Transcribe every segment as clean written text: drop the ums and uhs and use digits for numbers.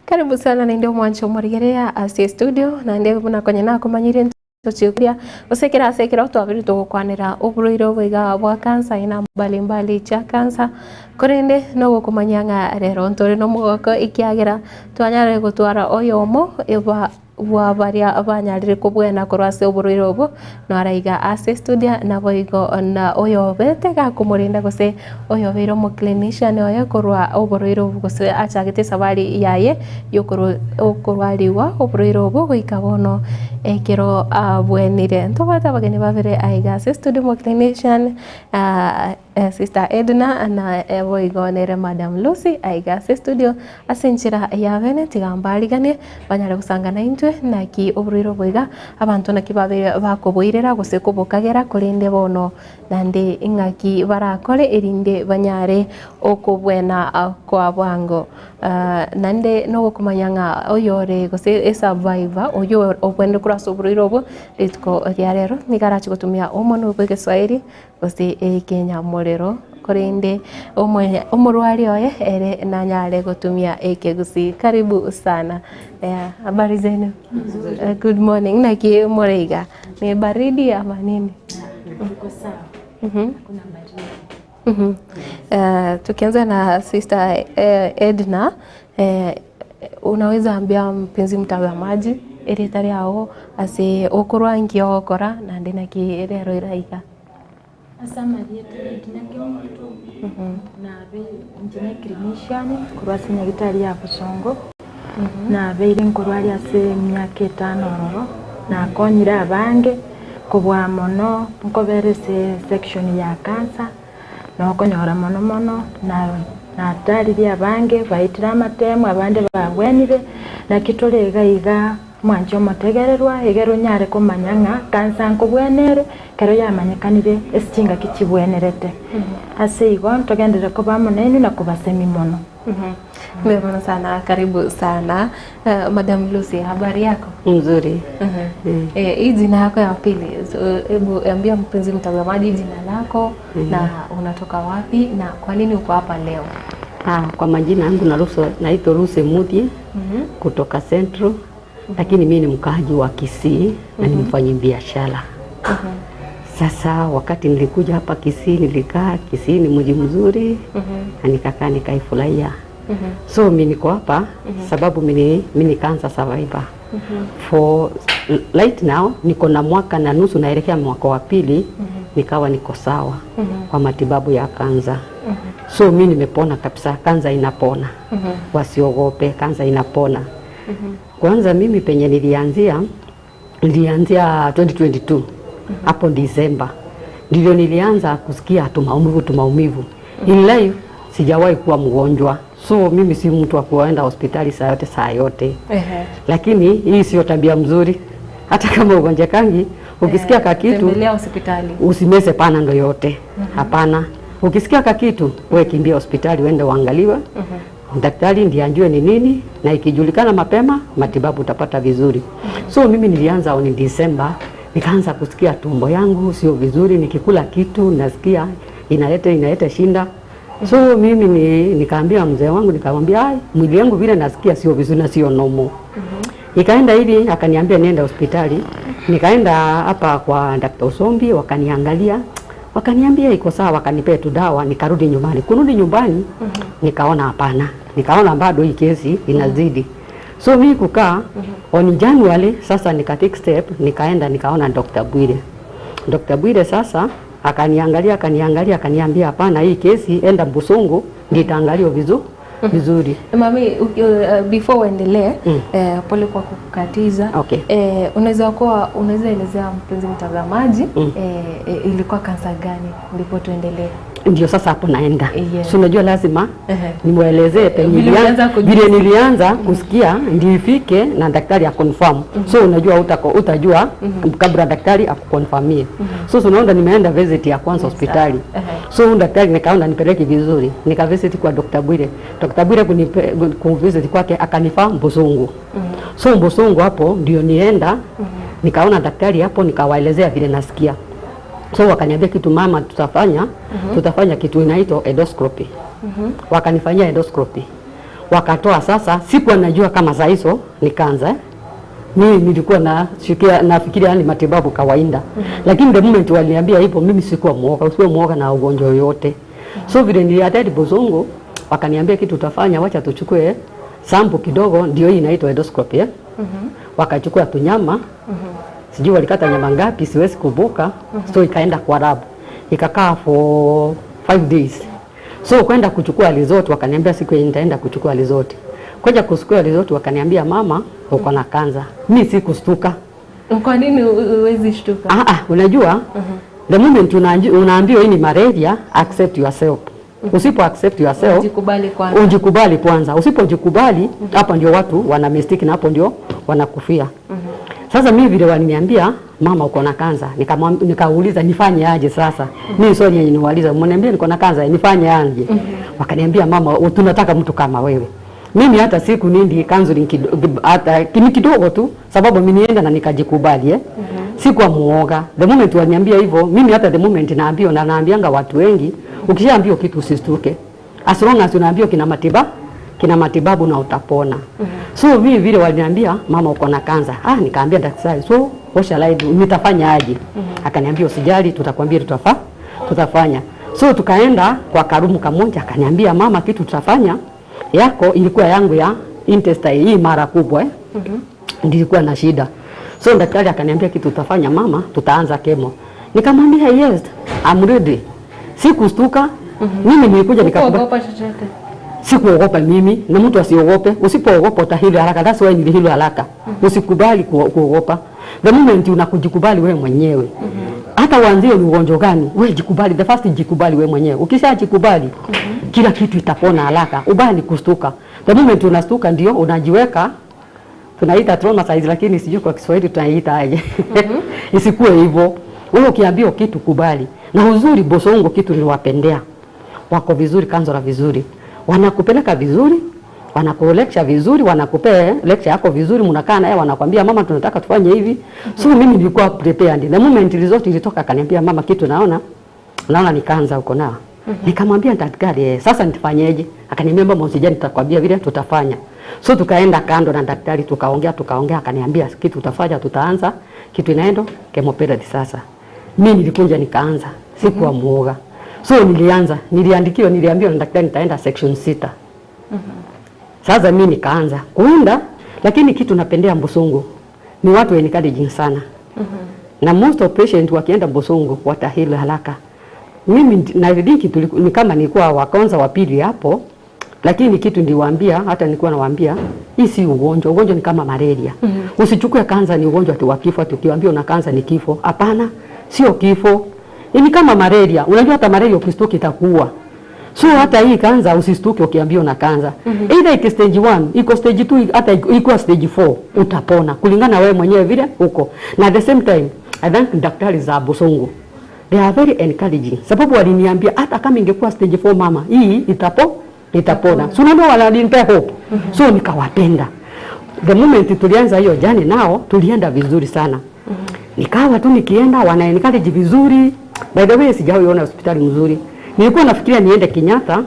Karibu sana na ndio mwancho murigerea asi studio na ndio muna kwenye nako manyiri tuchikuria usekera twabiri tugukwanira uburuiro bwiga bwa kansa ina mbali cha kansa kurinde no gukumanyanga rero ntore no mugoko ikiagira twanyare gutwara oyomo eba wa baria abanyarire kubwena kurwase uburuiro bo no araiga ase studio na boigo na oyobete ga kumurinda gose oyobero mu clinician oyo kurwa uburuiro gose achagete sabari yaye yokurwariwa uburuiro bo goikabono ekero abwenire ntobata bageni babere aiga ase studio mu clinician Sister Edna na boigonere Madam Lucy aiga ase studio asenchira yavene tigambarigane banyare gusangana intwe naki uburiro bwiga abantu nakibabere bakoboirera gose kubukagera kurinde bono nande ingaki barakore irinde banyare okubwena kwa bwango nande no kumanyanga oyore gose survivor oyo obwende kurasa uburiro bo litko ryarero nigarachi gutumia umuntu bw'Giswahili gose Kenya morero korinde umurwari oye ere nanyare gutumia ekegusi. Karibu sana. Habari zenu? Good morning. Naki Moriga ni baridi ama nini? Iko sawa. Kuna baridi. Tukianza na Sister Edna, unaweza ambia mpenzi mtazamaji eritari yao ase okorwa ngio okora na ndina ki rero iraiga Asama yetu kinake mtu na be njene clinician kurwasi nyagitari ya Busongo na be iri nkorwari ase myaka 5 roro na konyira abange kubwa mono nkoberese section ya kansa no konyora mono na tariri abange baitira amatemu abande babwenire na kitorega iga mwancho motegererwa egero nyare kumanyanga kansa nkobwenere kero yamanyekanire esinga kichibwenerete ase igo togendere kuba munene na kubasemi mono. Mbona sana, karibu sana. Madam Lucy, habari yako? Nzuri. Hii jina yako ya pili, hebu ambia mpenzi mtazamaji jina lako na unatoka wapi na kwa nini uko hapa leo? Kwa majina yangu naitwa Lucy Muthie kutoka Central. Lakini mimi ni mkaaji wa Kisii na ni mfanyabiashara. Sasa wakati nilikuja hapa Kisii, nilikaa Kisii ni mji mzuri na nikakaa nikaifurahia. So mimi niko hapa sababu mimi ni cancer survivor. For right now niko na mwaka na nusu naelekea mwaka wa pili nikawa niko sawa kwa matibabu ya kanza. So mimi nimepona kabisa, kanza inapona. Wasiogope, kanza inapona. Kwanza mimi penye nilianzia 2022 hapo December ndio nilianza kusikia maumivu. In life sijawahi kuwa mgonjwa, so mimi si mtu wa kuenda hospitali saa yote. Lakini hii sio tabia mzuri. Hata kama ugonjwa kangi ukisikia kakitu tembelea hospitali, usimeze panado yote. Hapana, ukisikia kakitu wewe kimbia hospitali uende uangaliwe. Daktari ndiye anjue ni nini na ikijulikana mapema matibabu utapata vizuri. So mimi nilianza on December, nikaanza kusikia tumbo yangu sio vizuri, nikikula kitu nasikia inaleta shinda. So mimi nikaambia mzee wangu, nikamwambia mwili wangu vile nasikia sio vizuri na sio normal. Nikaenda hivi akaniambia niende hospitali. Nikaenda hapa kwa Dr. Sombi, wakaniangalia. Wakaniambia iko sawa, wakanipea tu dawa, nikarudi nyumbani. Kurudi nyumbani nikaona hapana. Nikaona bado hii kesi inazidi. So mimi kukaa on January sasa take step, nikaenda nikaona Dr. Bwire. Dr. Bwire sasa akaniangalia akaniambia hapana, hii kesi enda Busongo nitaangaliwa vizuri. Mami, before uendelee, pole kwa kukatiza. Okay. Unaweza elezea mpenzi mtazamaji ilikuwa kansa gani ndipo tuendelee? Ndio sasa hapo naenda. So unajua lazima nimuelezee penye nilianza kusikia ndio ifike na daktari akonfirm. So unajua utajua kabla daktari akukonfirmie. So unaona nimeenda visit ya kwanza hospitali. So daktari nikaona nipeleke vizuri. Nika visit kwa Dr. Bwire. Dr. Bwire kunivisit kwake akanifaa Busongo. So Busongo hapo ndio nienda nikaona daktari hapo, nikawaelezea vile nasikia. So wakaniambia kitu mama tutafanya kitu inaitwa endoscopy. Wakanifanyia endoscopy. wakatoa. Sasa sikuwa najua kama saa hizo ni kansa. Mimi nilikuwa nafikiria ni matibabu kawaida. Lakini the moment waliniambia hivyo, mimi sikuwa muoga na ugonjwa yote. So vile niliattend Bosongo, wakaniambia kitu utafanya, wacha tuchukue sample kidogo, ndio hii inaitwa endoscopy. Wakachukua tunyama. Sijui walikata nyama ngapi, siwezi kubuka. So ikaenda kwa lab. Ikakaa for 5 days. So kwenda kuchukua result, wakaniambia siku nitaenda kuchukua result. Kuja kuchukua result wakaniambia mama uko na kansa. Mimi sikustuka. Kwa nini uwezi shtuka? Unajua the moment unaambiwa hii ni malaria, accept yourself. Usipo accept yourself, ujikubali kwanza. Usipojikubali, hapo ndio watu wana mistake na hapo ndio wanakufia. Sasa mimi vile waliniambia mama uko na kansa, nikauliza nifanye aje sasa? Mimi swali yenyewe niwauliza, mniambia niko na kansa, nifanye aje? Wakaniambia mama, tunataka mtu kama wewe. Mimi hata siku nindi counseling hata kidogo tu, sababu mimi nienda na nikajikubali Sikuwa muoga. The moment waliniambia hivyo, mimi hata the moment naambianga watu wengi, ukishaambiwa kitu usistuke. As long as unaambiwa kina matibabu na utapona. So mimi vile waliniambia mama uko na kansa. Nikaambia daktari, so what shall I do? Nitafanya aje? Akaniambia usijali, tutakwambia tutafanya. So tukaenda kwa karumu kamoja, akaniambia mama kitu tutafanya yako ilikuwa yangu ya intestine hii mara kubwa nilikuwa na shida. So daktari akaniambia kitu tutafanya mama, tutaanza chemo. Nikamwambia yes, I'm ready. Sikustuka. Mimi nilikuja nikaogopa chochote. Sikuogopa mimi, na mtu asiogope. Usipoogopa utahili haraka. That's why nilihili haraka. Usikubali kuogopa. The moment unakujikubali wewe mwenyewe. Hata uanzie ni ugonjwa gani, wewe jikubali. The first jikubali wewe mwenyewe. Ukishajikubali, kila kitu itapona haraka. Ubali kustuka. The moment unastuka ndio unajiweka, tunaita traumatize, lakini sijui kwa Kiswahili tunaita aje. Isikuwe hivyo. Wewe ukiambiwa kitu kubali. Na uzuri Bosongo kitu niliwapendea. Wako vizuri, kanzora vizuri. Wanakupeleka vizuri, wanakulecture vizuri, wanakupea lecture yako vizuri, mnakaa naye wanakuambia mama tunataka tufanye hivi. So mimi nilikuwa prepared. The moment result ilitoka akaniambia mama kitu naona ni kansa uko nao. Nikamwambia daktari sasa nitafanyaje? Akaniambia mama usijali, nitakwambia vile tutafanya. So tukaenda kando na daktari tukaongea akaniambia kitu utafanya, tutaanza kitu inaenda chemotherapy. Sasa mimi nilikuja nikaanza, sikuwa muoga. So niliambiwa na daktari nitaenda section 6. Sasa mimi nikaanza kuenda, lakini kitu napendea Bosongo ni watu encouraging sana. Na most of patients wakienda Bosongo watahili haraka. Mimi na kitu ni kama nilikuwa wa kwanza wa pili hapo, lakini kitu niliwaambia, hata nilikuwa nawaambia hii si ugonjwa. Ugonjwa ni kama malaria. Usichukue kansa ni ugonjwa tu wa kifo, tukiwaambia una kansa ni kifo. Hapana, sio kifo. Ni kama malaria. Unajua hata malaria ukistuka itakuua. So hata hii kansa usistuke ukiambiwa na kansa. Either iko stage 1, iko stage 2, hata iko stage 4 utapona kulingana wewe mwenyewe vile uko. Na at the same time, I think daktari za Bosongo they are very encouraging. Sababu waliniambia hata kama ingekuwa stage 4 mama, hii itapona. So ndio walinipea hope. So nikawapenda. The moment tulianza hiyo jani nao tulienda vizuri sana. Nikawa tu nikienda wanaencourage vizuri. By the way sijawahi hospitali nzuri. Nilikuwa nafikiria niende Kenyatta.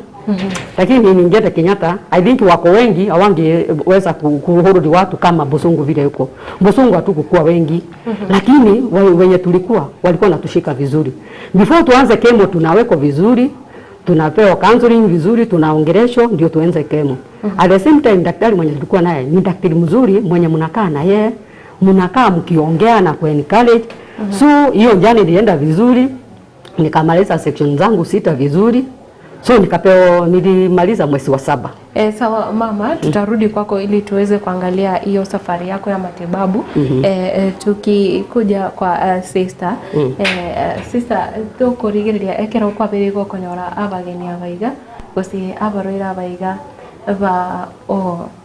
Lakini ningeenda Kenyatta, I think wako wengi hawangeweza kuhurudi watu kama Bosongo vile yuko. Bosongo hatukuwa wengi. Lakini wenye tulikuwa walikuwa natushika vizuri. Before tuanze chemo tunawekwa vizuri, tunapewa counseling vizuri, tunaongeleshwa ndio tuanze chemo. At the same time daktari mwenye tulikuwa naye ni daktari mzuri mwenye mnakaa na yeye, mnakaa mkiongea na kuencourage. So hiyo jana ilienda vizuri. Nikamaliza section zangu 6 vizuri. So nilimaliza mwezi wa 7. Sawa mama, tutarudi kwako ili tuweze kuangalia hiyo safari yako ya matibabu. Tukikuja kwa sister. Sister tukurigiria ekera kwa birigo konyora abageni abaiga gosi abaroira abaiga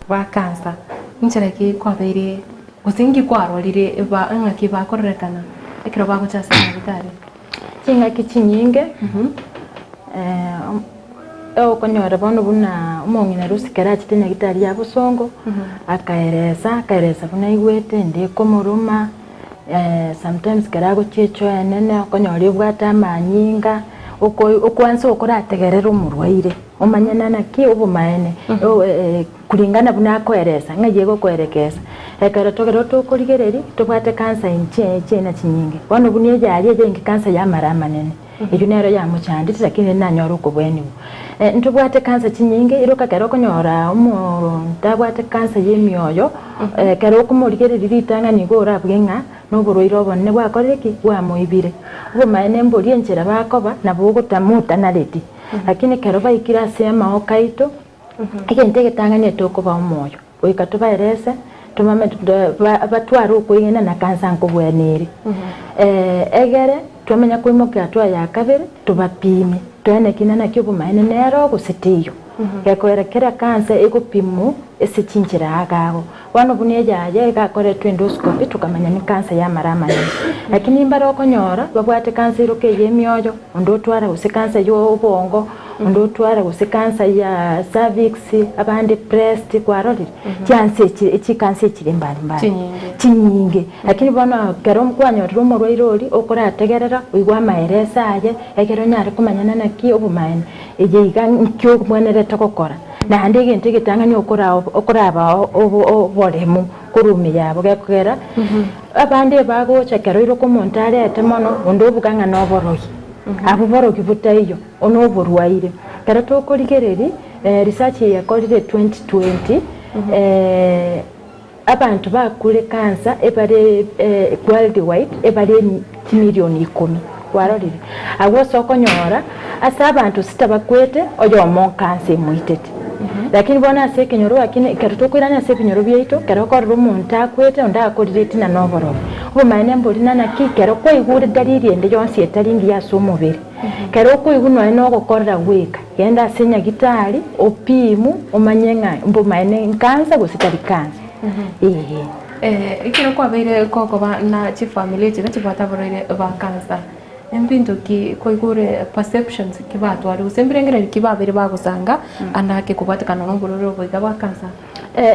ba kansa. Nchereki kwa biri gosingi kwarorire ngaki bakorekana ekera baguchasa bitari. Kinga kichinyinge. Konyora bono buna umongina rusikara chitenya gitari ya Bosongo akaereza buna igwete ndiko muruma sometimes karago checho enene konyora bwata manyinga okwanso okurategerera umurwaire umanyana naki obumaene kulingana buna koeresa ngaye gukwerekeza ekero togero tukurigereri tubwate kansa inche na chinyinge bono bunie jaje jengi kansa ya mara manene iyo nero ya muchandi lakini nanyora uko bweni ntubwate kansa chinyinge iruka kero konyora ndabwate kansa yemyoyo kero kumurigereri ritanga nigora bwenga n'uburoiro bonne bwakoreki bwamuibire obumaene mbori enchera bakoba nabo gutamuta na leti lakini kero baikira sema okaito igente getanganye tokoba umoyo oikatuba erese tumame batwara ukwigena na kansa nkobwenere egere twamenya kwimoka atwa ya kabere tubapime twene kinana kyobumaene nero gusitiyo gekwerekera kansa igupimu esichinjira agago wano bunie jaje gakoretwe endoscopy tukamanya ni kansa ya marama lakini imbara okonyora babwate kansa iroke yemyoyo ondo twara use kansa yo ubongo ondo twara use kansa ya cervix abandi breast kwarori chance ichi kansa chiri mbali chinyinge lakini bana kero mkwanya rumo rwirori okora ategerera uigwa maeresa aje ekero nyare kumanyana naki obumaene ejiga nkyo mwenerete gukora na hande ginte gitangani okora aba oboremu kurumi yabo gekera abandi bagocha kero iro komontare atemono ondo buganga no borogi abo borogi butayo ono borwaire kero tokorigereri research yakorire 2020 abantu bakule kansa ebare worldwide ebare million 10 warorire agwo sokonyora asa abantu sitabakwete oyo mo kansa muitete lakini bona sekenyoro lakini keratokwirana sekenyoro byeito kerokora rumuntu akwete ndakorire tina noboro obumaene mbolina nakikero ko igure dalili ende yonsi etalingi yaso mubiri kero ko iguno eno gokorera weka yenda senya gitari opimu omanyenga mbumaene kansa gusitari kansa ikiro kwa beire koko ba na chi family chira chibata borire ba kansa embintu ki koigure perceptions kibatu ari usembirengereri kibabere bagusanga anake kubatakana n'ubururu bwiga ba kansa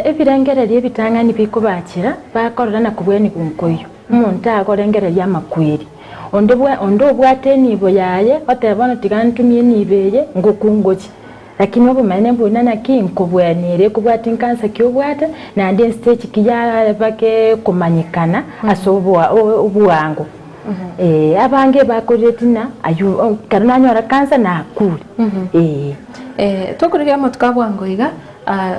ebirengereri ebitangani bikubakira bakorera na kubweni kunkoyo umuntu akorengereri amakwiri ondo bwate nibo yaye otebona tigantumye nibeye ngokungoki lakini obumaene mbona nakinkobwenere kubwate kansa kyobwate na ndi stage kiya bake kumanyikana asobwa obuwango abange bakoretina ayu karnanyora kansa na kuri tokuriga motukabwango iga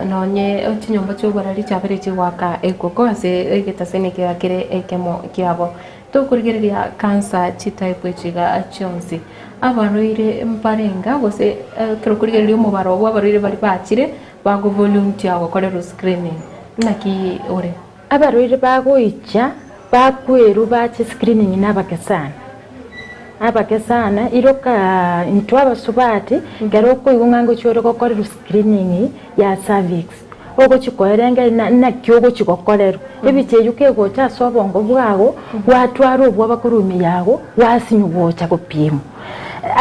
nonye chinyomba chobarari chabere chiwaka ekoko ase egetasene kire ekemo kiabo tokurigeria kansa chitaipe chiga chonsi abaroire mparenga gose kirokurigeria umubaro wabaroire bari bakire bago volunteer wakorero screening naki ore abaroire bagoicha bakweru bache screening n'abakesana iroka intwaba subati garoko igungango choro gokorero screening ya cervix ogo chikoerenga na kyogo chikokorero ebiche yuke gocha sobongo bwago watwaro obwa bakurumi yago wasinyu gocha kopimo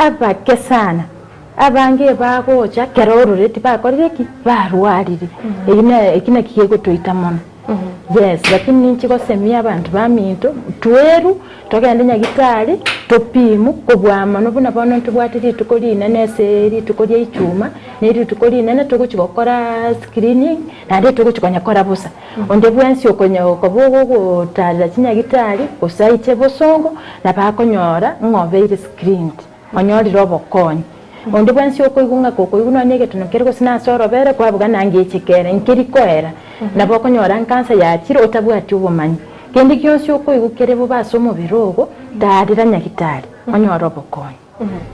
abakesana abange bagocha kerorore tibakoreki barwarire ekina kiyego toitamono yes lakini ninchiko semia abantu baminto tweru togende nyagitali topimu kobwama nobuna bono ntubwatiri tukolina neseri tukolya ichuma neri tukolina na tukuchikokora screening nande tukuchikonyakora busa onde bwensi okonya okobugo tala chinyagitali osaiche bosongo na bakonyora ngobeire screened onyori robokonyi onde bwensi okoigunga kokoiguna nege tunokergo sina sorobere kwabuga nange chikere nkirikoera nabo konyora kansa yakire otabwati ubumanyi kendi kyonsi okoigukere bo basomo birogo darira nyagitali onyora obokonyi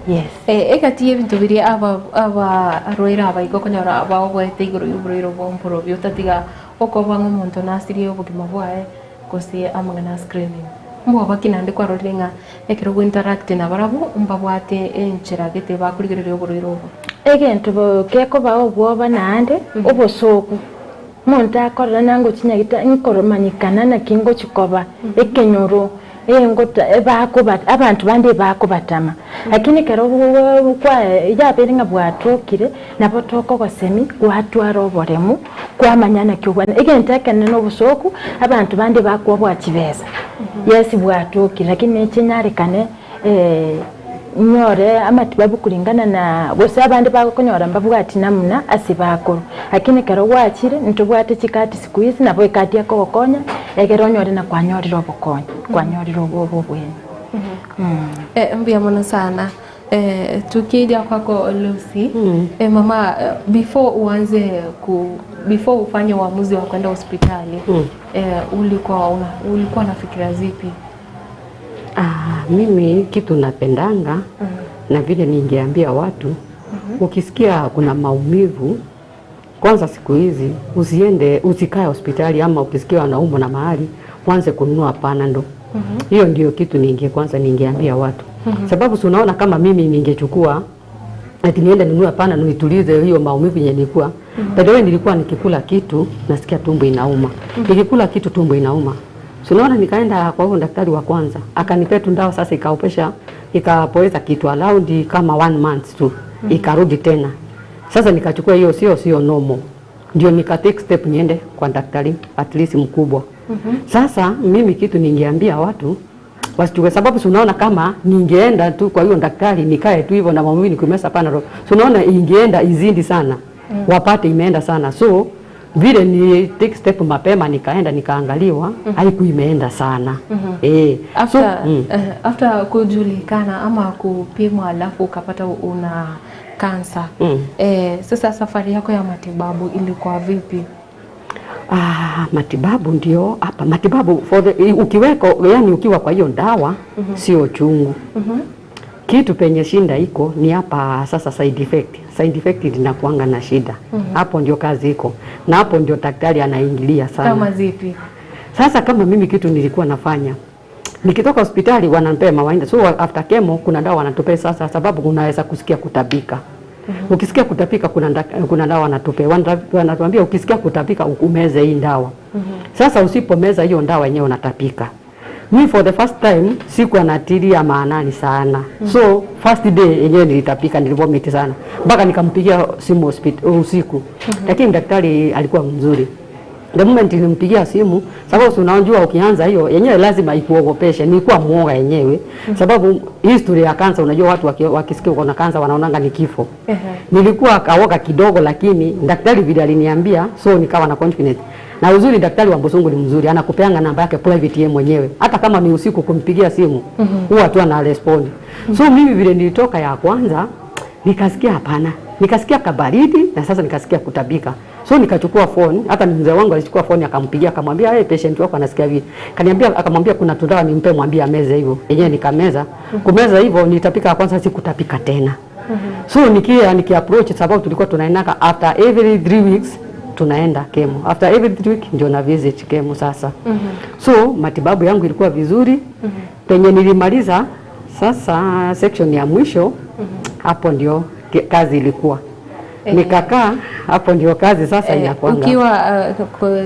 yes egati ebintu biri aba roira abaiko konyora aba bwete iguru yuburiro bomporo byotatiga okobanga umuntu nasiri obugima bwae kosi amangana screening mbo bakinande kwarorenga ekero go interact na barabu mbabwate enchera gete bakurigerere oburiro egento bo keko bawo bwoba nande obosoku muntu akorera nango chinyagita inkoromanyikana na kingo chikoba ekenyoro engota ebakuba abantu bande bakubatama lakini kero kwa yaberenga bwatokire nabo toko gosemi gwatwara oboremu kwamanyana kyobana egentekene no busoku abantu bande bakwa bwakibeza yes bwatokire lakini chinyarekane nyore amatibabu kulingana na gose abandi bakonyora mbavuga ati namuna asibakoro lakini kero gwachire ntubwate chikati siku hizi nabo ikati yakogokonya egero nyore na kwanyorira obokonya kwanyorira obo bwene. Mbia mwana sana. Tukija kwako Lucy, mama, before ufanye uamuzi wa kwenda hospitali, ulikuwa nafikiria zipi? Mimi kitu napendanga na vile ningeambia watu, ukisikia kuna maumivu, kwanza siku hizi usikae hospitali, ama ukisikia wanaumwa na mahali kwanza kununua Panadol. Hiyo ndio kitu ningeambia watu. Sababu unaona kama mimi ningechukua ati niende ninunue Panadol nitulize hiyo maumivu yenye nilikuwa. Baadaye nilikuwa nikikula kitu nasikia tumbo inauma. Nikikula kitu tumbo inauma. Unaona nikaenda kwa huyo daktari wa kwanza, akanipea dawa sasa ikapoeza kitu allowed kama 1 month tu. Ikarudi tena. Sasa nikachukua hiyo sio normal. Ndio nika take step niende kwa daktari at least mkubwa. Sasa mimi kitu ningeambia watu wasichukue, sababu unaona kama ningeenda tu kwa hiyo daktari nikae tu hivyo na maumivu nikumesa Panadol. Unaona ingeenda izindi sana. Wapate imeenda sana. So vile ni take step mapema nikaenda nikaangaliwa haiku imeenda sana. After kujulikana ama kupimwa alafu ukapata una kansa. Sasa safari yako ya matibabu ilikuwa vipi? Matibabu ndio hapa. Matibabu ukiwa kwa hiyo dawa sio chungu. Kitu penye shinda iko ni hapa sasa side effect. Side effect inakuanga na shida. Hapo ndio kazi iko. Na hapo ndio daktari anaingilia sana. Kama zipi? Sasa kama mimi kitu nilikuwa nafanya, nikitoka hospitali wananipea mawaida. So after chemo kuna dawa wanatupea sasa, sababu unaweza kusikia kutabika. Ukisikia kutapika kuna dawa wanatupea. Wanatuambia ukisikia kutapika umeze hii dawa. Sasa usipomeza hiyo dawa yenyewe unatapika. Me for the first time siku anatilia maanani sana. So first day yenyewe nilitapika, nilivomit sana. Mpaka nikampigia simu hospitali usiku. Lakini daktari alikuwa mzuri. The moment nilimpigia simu, sababu unajua ukianza hiyo yenyewe lazima ikuogopeshe. Nilikuwa muoga yenyewe. Sababu history ya kansa unajua watu wakisikia uko na kansa wanaonanga ni kifo. Nilikuwa kaoga kidogo, lakini daktari vile aliniambia, so nikawa na confidence. Na uzuri daktari wa Busungu ni mzuri, anakupeanga namba yake private yeye mwenyewe. Hata kama ni usiku kumpigia simu, huwa tu ana respond. So mimi vile nilitoka ya kwanza, nikasikia hapana. Nikasikia kabaridi na sasa nikasikia kutabika. So nikachukua phone, hata mzee wangu alichukua phone akampigia akamwambia, "Hey, patient wako anasikia hivi." Akamwambia kuna dawa nimpe, mwambie ameze hivyo. Yenyewe nikameza. Kumeza hivyo nitapika kwanza, si kutapika tena. So nikiapproach sababu tulikuwa tunaendaka after every 3 weeks tunaenda chemo. After every 3 weeks ndio na visit chemo sasa. So matibabu yangu ilikuwa vizuri. Penye nilimaliza sasa section ya mwisho, hapo ndio kazi ilikuwa. Nikakaa hapo ndio kazi sasa inakuanga. Ukiwa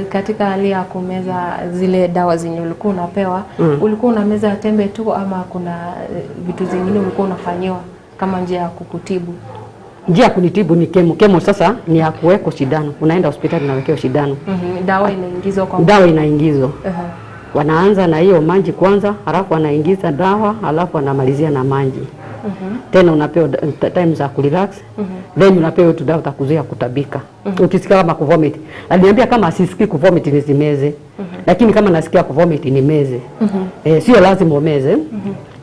katika hali ya kumeza zile dawa zenye ulikuwa unapewa, ulikuwa unameza tembe tu ama kuna vitu zingine ulikuwa unafanyiwa kama njia ya kukutibu? Njia ya kunitibu ni chemo. Chemo sasa ni ya kuweka shindano. Unaenda hospitali na wekeo shindano. Dawa inaingizwa kwa dawa inaingizwa. Wanaanza na hiyo maji kwanza, halafu wanaingiza dawa, halafu wanamalizia na maji. Tena unapewa time za kurelax. Then unapewa tu dawa utakuzuia kutabika. Ukisikia kama kuvomit. Aliniambia kama asisikii kuvomit nisimeze. Lakini kama nasikia kuvomit nimeze. Sio lazima umeze.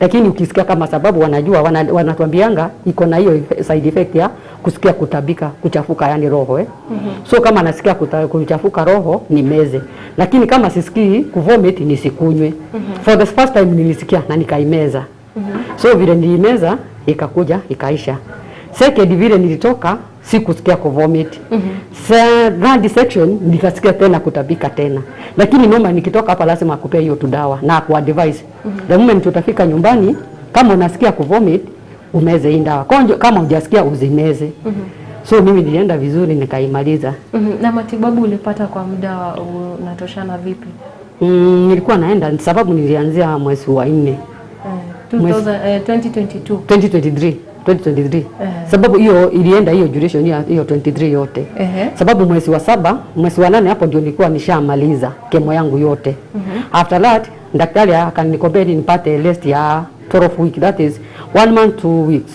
Lakini ukisikia kama, sababu wanajua wanatuambianga iko na hiyo side effect ya kusikia kutabika, kuchafuka yani roho So kama nasikia kuchafuka roho nimeze. Lakini kama sisikii kuvomit nisikunywe. For the first time nilisikia na nikaimeza. So vile nilimeza ikakuja ikaisha. Second vile nilitoka sikusikia kuvomit. Third section nikasikia tena kutabika tena. Lakini noma nikitoka hapa lazima akupea hiyo dawa na kwa advice. The moment utafika nyumbani kama unasikia kuvomit umeze hii dawa. Kama hujasikia uzimeze. So mimi nilienda vizuri nikaimaliza. Na matibabu ulipata kwa muda unatoshana vipi? Nilikuwa naenda sababu nilianzia mwezi wa 4. 2023. Sababu hiyo ilienda hiyo duration hiyo 23 yote. Sababu mwezi wa 7, mwezi wa 8 hapo ndio nilikuwa nishamaliza chemo yangu yote. After that daktari akanikombeni nipate rest ya 12 week, that is 1 month 2 weeks.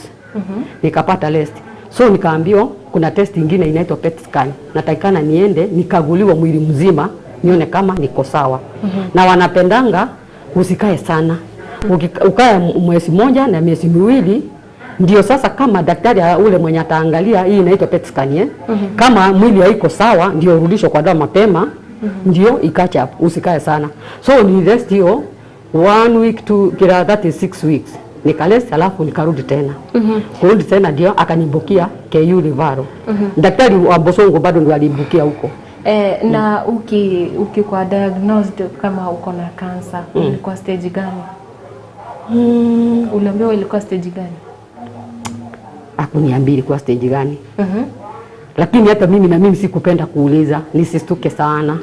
Nikapata rest. So nikaambiwa kuna test ingine inaitwa PET scan. Natakikana niende nikaguliwa mwili mzima nione kama niko sawa. Na wanapendanga usikae sana. Ukae mwezi moja na miezi miwili ndio sasa kama daktari ule mwenye ataangalia hii inaitwa PET scan kama mwili haiko sawa ndio urudishwe kwa dawa mapema ndio ikacha hapo usikae sana. So ni rest hiyo 1 week to kila that is 6 weeks. Nikalesi alafu nikarudi tena. Kurudi tena ndio akanibukia KU Livaro. Daktari wa Bosongo bado ndio alibukia huko. Na ukikuwa diagnosed kama uko na cancer, ilikuwa stage gani? Uliambiwa ilikuwa stage gani? Hakuniambia ilikuwa stage gani. Lakini hata mimi sikupenda kuuliza, nisistuke sana.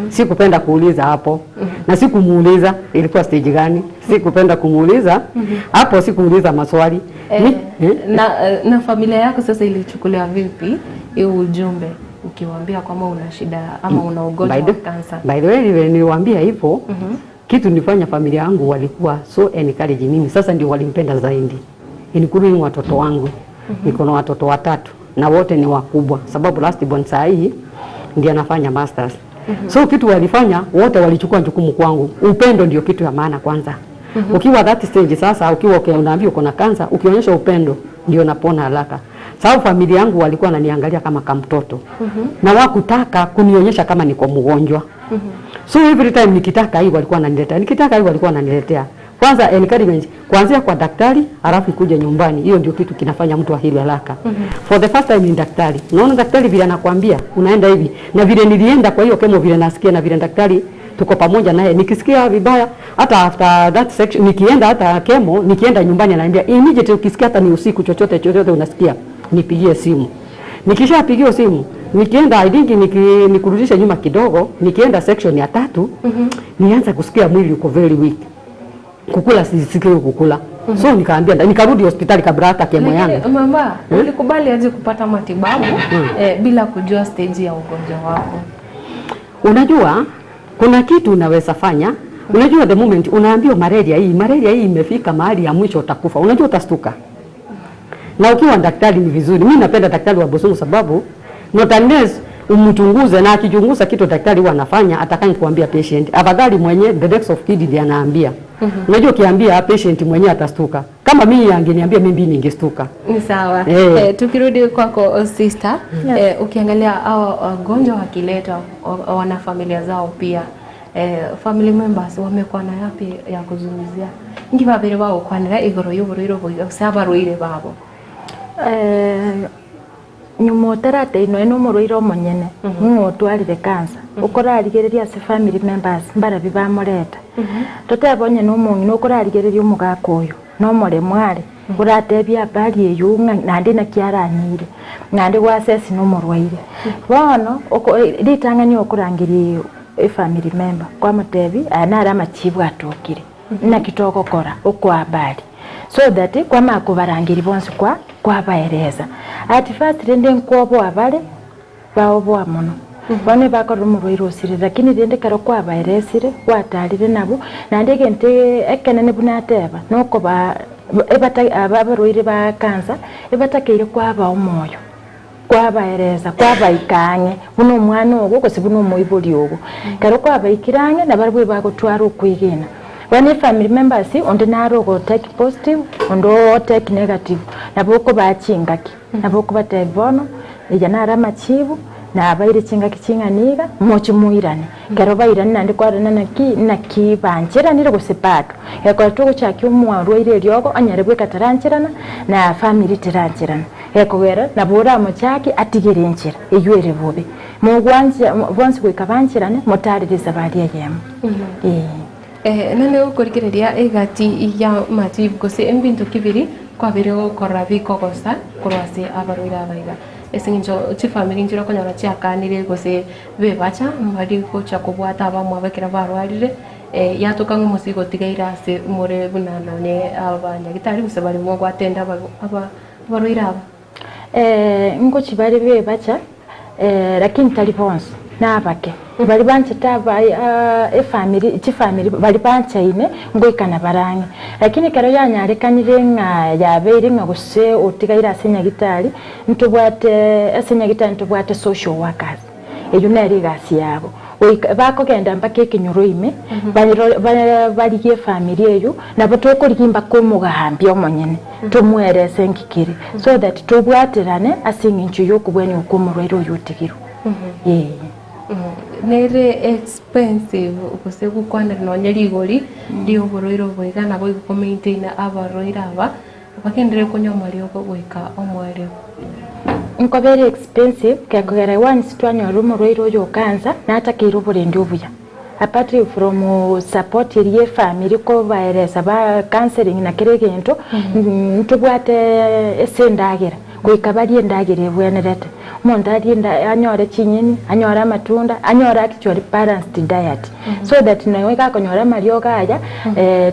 Sikupenda kuuliza hapo. Na sikumuuliza ilikuwa stage gani. Sikupenda kumuuliza. Hapo sikumuuliza maswali. Na familia yako sasa ilichukulia vipi hiyo ujumbe ukiwaambia kwamba una shida ama una ugonjwa wa cancer? By the way niliwaambia hivyo. Kitu nilifanya familia yangu walikuwa so encourage mimi. Sasa ndio walimpenda zaidi. Including watoto wangu. Niko na watoto 3 na wote ni wakubwa sababu last born saa hii ndiye anafanya masters. So kitu walifanya wote walichukua jukumu kwangu. Upendo ndio kitu ya maana kwanza. Ukiwa that stage sasa ukiwa unaambiwa uko na cancer ukionyesha upendo ndio napona haraka. Sababu familia yangu walikuwa wananiangalia kama mtoto. Na wakutaka kunionyesha kama niko mgonjwa. So every time nikitaka hii walikuwa wananiletea. Nikitaka hii walikuwa wananiletea. Kwanza encouragement kuanzia kwa daktari halafu kuja nyumbani. Hiyo ndio kitu kinafanya mtu ahili haraka. For the first time ni daktari. Unaona daktari vile anakuambia unaenda hivi. Na vile nilienda kwa hiyo kemo vile nasikia na vile daktari tuko pamoja naye. Nikisikia vibaya hata after that section nikienda hata kemo nikienda nyumbani ananiambia immediately ukisikia hata ni usiku chochote unasikia nipigie simu. Nikishapigia simu nikienda I think nikurudisha nyuma kidogo nikienda section ya 3 nianza kusikia mwili uko very weak. Kukula sisikii kukula. So nikaambia nikarudi hospitali kabla hata kemo yangu. Mama, ulikubali aje kupata matibabu bila kujua stage ya ugonjwa wako? Unajua kuna kitu unaweza fanya. Unajua the moment unaambiwa malaria hii imefika mahali ya mwisho utakufa. Unajua utastuka. Na ukiwa daktari ni vizuri. Mimi napenda daktari wa Bosongo sababu not unless umchunguze na akichunguza kitu daktari huwa anafanya atakaye kuambia patient. Afadhali mwenye the next of kid ndiye anaambia. Unajua ukiambia patient mwenyewe atastuka. Kama mimi angeniambia mimi ningestuka. Ni sawa. Tukirudi kwako sister, ukiangalia hao wagonjwa wakileta wana familia zao pia. Family members wamekuwa na yapi ya kuzungumzia? Ngi babere wao kwanira igoro y'uburiro busabaruire babo. Nyumoterate ino muruiro monyene twalire cancer ukorarigereria se family members mbara bibamoreta totebonye no mungi no korarigereria umugaka uyu no more mware uratebia bari eyu nandi na kiaranyire nandi gwasesi no murwaire bono ritangani okurangiri family member kwa matebi anara machibu atokire na kitoko kora okwa bari so that kwa makubarangiri bonse kwa baereza at first rende nkobo abale baobo amono bane bakora murwairo sire lakini rende karo kwa baeresire kwatalire nabo nande gente ekenene bunateba noko ba ebata abaruire ba cancer ebatakeire kwa ba omoyo kwa baereza kwa baikanye buno mwana ogo kosibuno moiboli ogo karo kwa baikiranye na barwe bagotwara okwigena. When family members onde naro go take positive ondo take negative naboko bachingaki naboko batebono ijana machibu na abaire chingaki chinganiga mochi muirane kero bairane nandi kwarana naki banjira nire gusepatu yako tugo chaki umwarwa ire ryogo anyarebwe kataranchirana na family tiranchirana yako wera nabura mochaki atigirenchira eyuere bobe mugwanje bonse kwikabanchirane motarire zabari yemu nane ukurikireria egati ya matibu gose mbintu kibiri kwa bire gukora bikogosa kurwase abaruira abaiga esinjo chi family njiro konyora chiakanire gose bebacha mbari gocha kubwata abamwe abakira barwarire yatoka ngumusigo tigaira se more bunana ne abanyagitari gose bari mwo gwatenda abaruira aba ngochi bari bebacha lakini talibonse nabake bali banche taba family bali banche ine ngoikana barangi lakini kero yanyarekanire nga yabeire nga gose otigaira senyagitari ntubwate senyagitari ntubwate social workers eyo nari gasi yabo bakogenda mpaka ekinyuruime baligie family eyo nabo tokorigimba kumugahambia omonyene tumwerese nkikiri so that tubwaterane asinginchu yokubweni okumurwairo yotigiro nere expensive ukose gukwana nonyeri igori ndio boroiro bwega na bwo maintain abaroira aba bakendere kunyomari okugwika omwere nko very expensive kagera once twanyo rumo yo kanza na atakiro burendi obuya apart from support ye family ko baeresa ba counseling na kiregento ntubwate esendagera kuikabari endagere bwenerete umuntu arienda anyora chinyini anyora matunda anyora actually balanced diet so that nawe kakonyora mario gaya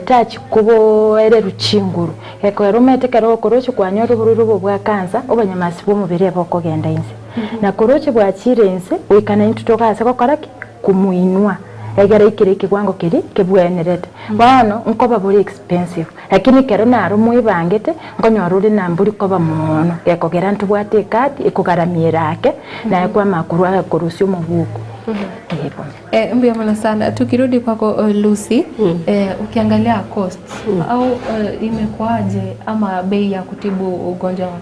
touch kubo ere ruchinguru eko romete kero korocho kwanyora bururu bwa kansa obanyamasi bo mubere bokogenda inse na korocho bwa chirense wikana intutokasa kokoraki kumuinua egera ikiriki kwango kiri kebwenerete bano nkoba buri expensive lakini kero naro muibangete nkonyorure namburi koba muno gekogera ntubwate kati ikugaramierake na kwa makuru akorusio mubuko mbia mana sana tukirudi kwako Lucy ukiangalia cost au imekwaje ama bei ya kutibu ugonjwa wa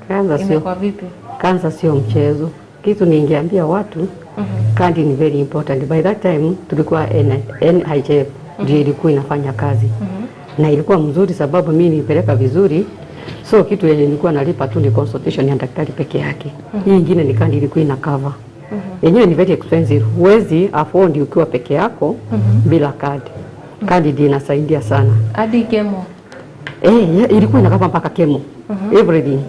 kansa imekuwa vipi? Kansa sio mchezo, kitu ningeambia watu kandi ni very important. By that time tulikuwa NHF ndio ilikuwa inafanya kazi na ilikuwa mzuri sababu mimi nilipeleka vizuri, so kitu yenye nilikuwa nalipa tu ni consultation ya daktari peke yake. Hii nyingine ni kandi ilikuwa ina cover. Yenyewe ni very expensive, huwezi afford ukiwa peke yako bila kadi. Kadi ndio inasaidia sana. Hadi kemo. Ilikuwa ina cover mpaka kemo. Everything.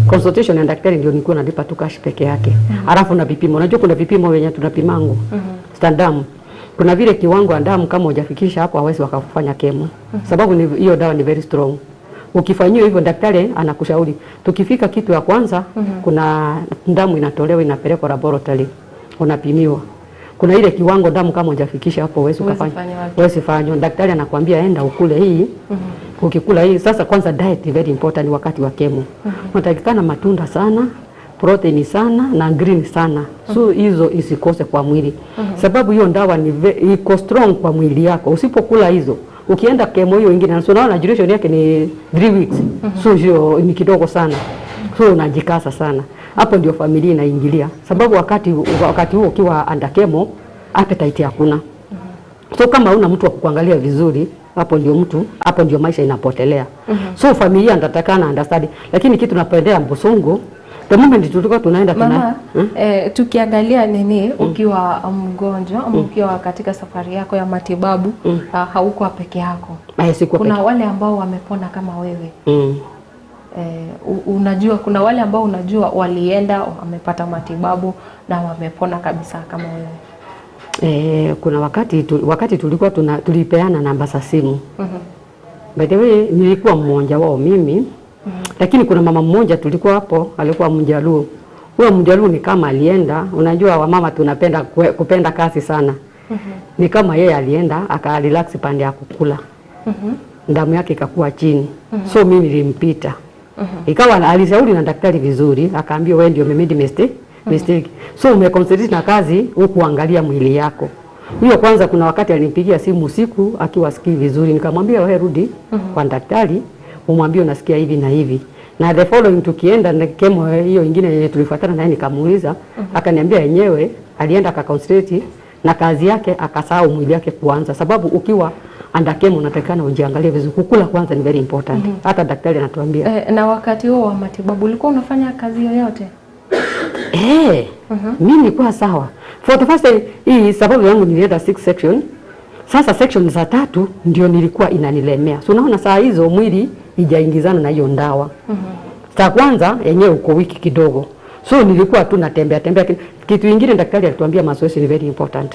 Consultation ya daktari ndio nilikuwa nalipa tu cash peke yake. Alafu na vipimo. Unajua kuna vipimo wenye tunapimango. Standard. Kuna vile kiwango ya damu kama hujafikisha hapo hawezi wakafanya kemo. Sababu hiyo dawa ni very strong. Ukifanyia hivyo daktari anakushauri. Tukifika kitu ya kwanza kuna damu inatolewa inapelekwa laboratory. Unapimiwa. Kuna ile kiwango damu kama hujafikisha hapo huwezi ukafanya. Huwezi fanya. Daktari anakuambia enda ukule hii. Ukikula hii sasa kwanza diet very important wakati wa kemo. Unatakikana matunda sana, protein sana na green sana. So hizo isikose kwa mwili. Sababu hiyo dawa ni iko strong kwa mwili yako. Usipokula hizo, ukienda kemo hiyo nyingine na unaona duration yake ni 3 weeks. So hiyo ni kidogo sana. So unajikasa sana. Hapo ndio familia inaingilia. Sababu wakati huo ukiwa under kemo, appetite hakuna. So kama una mtu wa kukuangalia vizuri, hapo ndio maisha inapotelea. So familia ndatakana understand. Lakini kitu napendea Mbosongo, the moment tulikuwa tunaenda mama, tukiangalia nini ukiwa mgonjwa ama ukiwa katika safari yako ya matibabu hauko peke yako. Kuna wale ambao wamepona kama wewe. Unajua kuna wale ambao unajua walienda wamepata matibabu na wamepona kabisa kama wewe. Kuna wakati tulikuwa tulipeana namba za simu. By the way nilikuwa mmoja wao mimi. Lakini kuna mama mmoja tulikuwa hapo alikuwa Mjaluo. Huyo Mjaluo ni kama alienda, unajua wamama tunapenda kupenda kazi sana. Ni kama yeye alienda akarelax pande ya kukula. Damu yake ikakuwa chini. So mimi nilimpita. Ikawa alishauri na daktari vizuri, akaambia wewe ndio umemade mistake. So umeconcentrate na kazi huku angalia mwili yako. Hiyo kwanza kuna wakati alinipigia simu usiku akiwa sikii vizuri, nikamwambia wewe rudi kwa daktari umwambie unasikia hivi na hivi. Na the following tukienda na kemo hiyo nyingine tulifuatana naye nikamuuliza, akaniambia yenyewe alienda akaconcentrate na kazi yake akasahau mwili yake kuanza. Sababu ukiwa under kemo unatakana ujiangalie vizuri. Kukula kwanza ni very important. Hata daktari anatuambia. Na wakati huo wa matibabu ulikuwa unafanya kazi yoyote? Mimi nilikuwa sawa. For the first time hii sababu yangu nilienda 6 section. Sasa section za 3 ndio nilikuwa inanilemea. So unaona saa hizo mwili ijaingizana na hiyo ndawa. Saa kwanza yenyewe uko wiki kidogo. So nilikuwa tu natembea. Kitu kingine daktari alituambia mazoezi ni very important.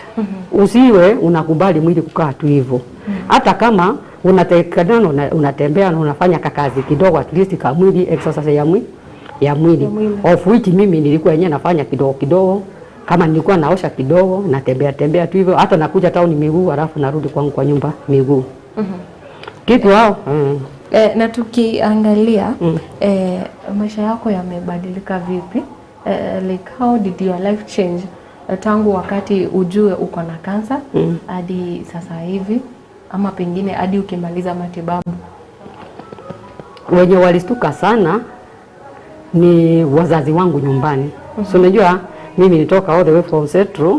Usiwe unakubali mwili kukaa tu hivyo. Hata kama unatembea na unafanya kazi kidogo at least kama mwili exercise ya mwili. Of which mimi nilikuwa yenyewe nafanya kidogo Kama nilikuwa naosha kidogo, natembea tu hivyo, hata nakuja town miguu, alafu narudi kwangu kwa nyumba miguu. Kitu hao. Na tukiangalia maisha yako yamebadilika vipi? Like how did your life change tangu wakati ujue uko na kansa hadi sasa hivi, ama pengine hadi ukimaliza matibabu? Wenye walistuka sana ni wazazi wangu nyumbani. So unajua mimi nitoka all the way from Central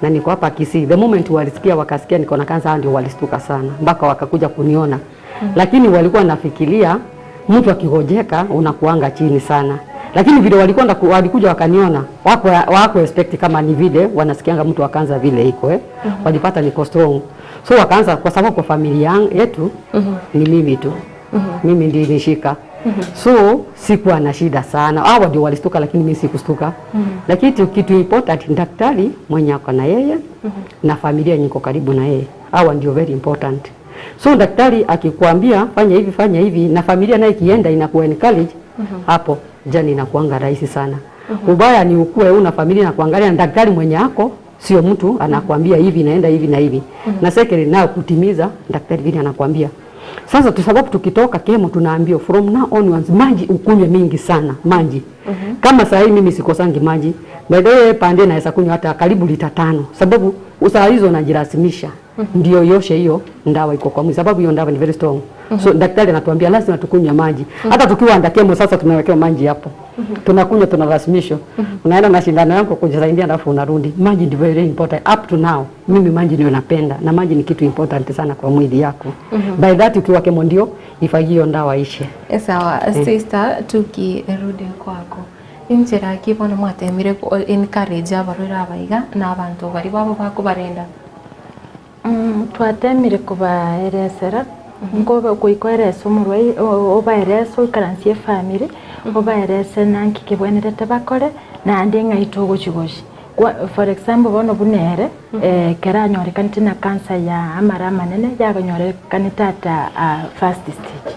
na niko hapa Kisii. The moment walisikia wakasikia niko na kansa, ndio walistuka sana mpaka wakakuja kuniona. Lakini walikuwa nafikiria mtu akigojeka unakuanga chini sana. Lakini vile walikuja wakaniona, wako expect kama ni vile wanasikianga mtu akaanza vile iko walipata niko strong. So wakaanza, kwa sababu kwa familia yetu ni mimi tu. Mimi ndiye nishika. So sikuwa na shida sana. Hao ndio walistuka, lakini mimi sikustuka. Lakini kitu important, daktari mwenye ako na yeye na familia niko karibu na yeye, hao ndio very important. So daktari akikwambia fanya hivi na familia naye kienda inakuwa encourage, hapo jani inakuanga rahisi sana. Ubaya ni ukue una familia na kuangalia, na daktari mwenye yako sio mtu anakuambia hivi naenda hivi na hivi. Na second nao kutimiza daktari vile anakuambia. Sasa kwa sababu tukitoka kemo tunaambiwa from now onwards maji ukunywe mingi sana, maji. Kama saa hii mimi sikosangi maji, baadaye pande naweza kunywa hata karibu lita 5, sababu usaa hizo najirasimisha. Ndio yoshe hiyo ndawa iko kwa mwili, sababu hiyo ndawa ni very strong. So daktari anatuambia lazima tukunywe maji. Hata tukiwa ndakemo sasa tunawekewa maji hapo. Tunakunywa, tunarasimisha. Unaenda na shindano yako kujisaidia alafu unarudi. Maji ni very important up to now. Mimi maji ndio napenda, na maji ni kitu important sana kwa mwili yako. By that ukiwa kemo ndio ifagio ndawa ishe. Sawa, sister, tukirudi kwako. Injira kibona mwatemire encourage abarura abaiga na abantu bari babo bakubarenda. Twatemire kubaeresera ngo kuikoeresa umurwayi obaeresa ukaransie family obaeresa nanki kibwenerete bakore na ndi ngaito gochigoshi. For example bono bunere keranyorekanite na cancer ya amara manene yagonyorekanite ata first stage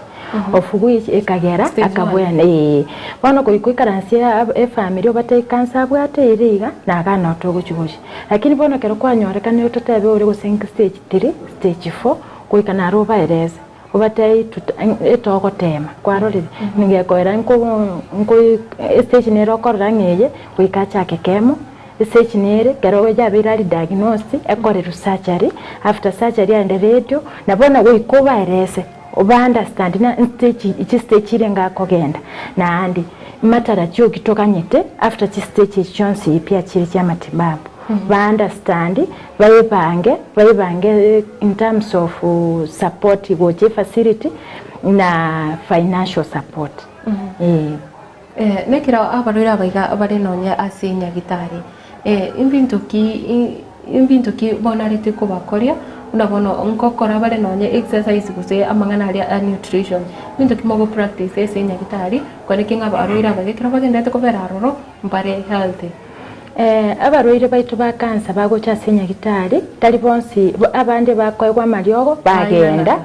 of which ekagera akabwene bono kuikaransia family obatei cancer abwate iriga na agana otogochigoshi. Lakini bono kero kwanyorekane utatabe uri go stage 3 stage 4 kuikana roba ereza obatei etoko tema kwarorire ningekoera nko stage nero korra ngeye kuikacha kekemo stage nere kero jabira diagnosis ekore surgery after surgery and radio na bona goikoba erese oba understand na stage irenga kogenda na andi matara cyo kitokanyete after stage chonsi pia chiri cha matibabu. Ba understand baibange in terms of support goje facility na financial support. Nekira abarura baiga abare nonya asinya gitari imbintu ki bona rite ko bakoria unabona nkokora bare nonya exercise guse amangana ali nutrition bintu kimogo practice esinya gitari kone kinga abarura bagekira bagenda te ko beraroro mbare healthy. Abarwaire baitu ba kansa bagocha senya gitari tali bonsi abande bakoegwa mariogo bagenda.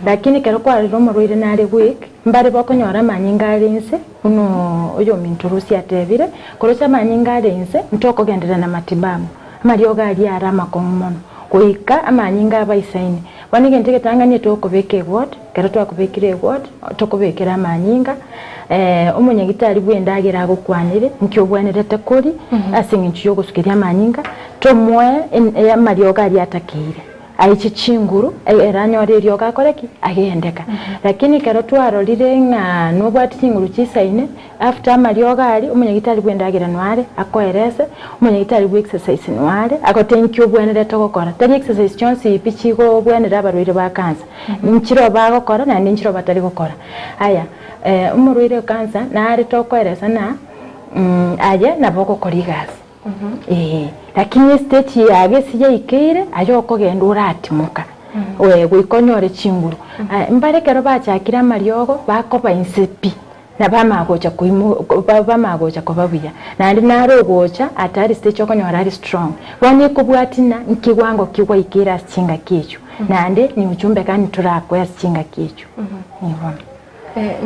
Lakini kero kwa rero murwaire nari week mbare bakonyora manyinga arense uno uyo minturusi atebire korocha manyinga arense ntoko gendera na matibabu mariogo ali arama komono kuika amanyinga abaisaini wanigente ketanganye toko beke ward kero twakubekire ward tokubekera manyinga umunyagitari bwendagira gukwanire nkyobwenerete kuri asinginchi yo gusukiria manyinga tomwe ya mariogo ali atakire aichi chinguru eranyore ryoga koreki agendeka. Lakini kero twarorire nga nobwati chinguru chisaine after marioga ali umunyagitari bwendagira nware akoerese umunyagitari bwe exercise nware akotenkyo bwenerete gukora tari exercise chonsi pichigo bwenera abarwire ba kansa nchiro bagokora na nchiro batari gukora aya umurwire kansa na ari tokoeresa na aje na boko korigasi. Lakini stage yage sije ikire ayo kogenda uratimuka we gwikonyore chinguru mbare kero bachakira mariogo bakoba insepi na bamagocha bamagocha kobabuya na ndi narogocha atari stage okonyora ari strong wani kubwatina nkigwango kigwa ikira chinga kicho na ndi ni uchumbe kani turako ya chinga kicho.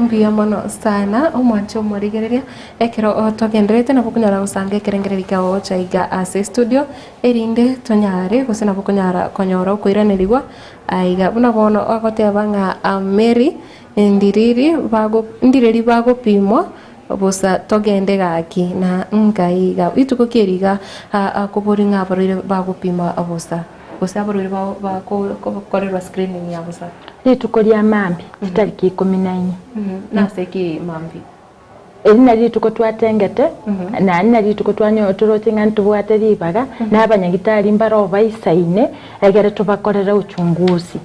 mbia mono sana omwancho morigereria ekero togenderete na bukunyara gusanga ekerengererika ocha iga ase studio erinde tonyare gusena bukunyara konyora ukoiranirigwa aiga buna bono agoteba nga Mary ndiriri bagopimwa bosa togende gaki na ngaiga ituko kiriga akuburinga abarire bagopima abosa bosa abarire bakorerwa screening ya bosa rituko rya mambi itariki 14 na seki mambi erina rituko twatengete na nina rituko twanyo turotinga ntubwate ribaga n'abanyagitari mbaro baisaine egere tubakorera uchunguzi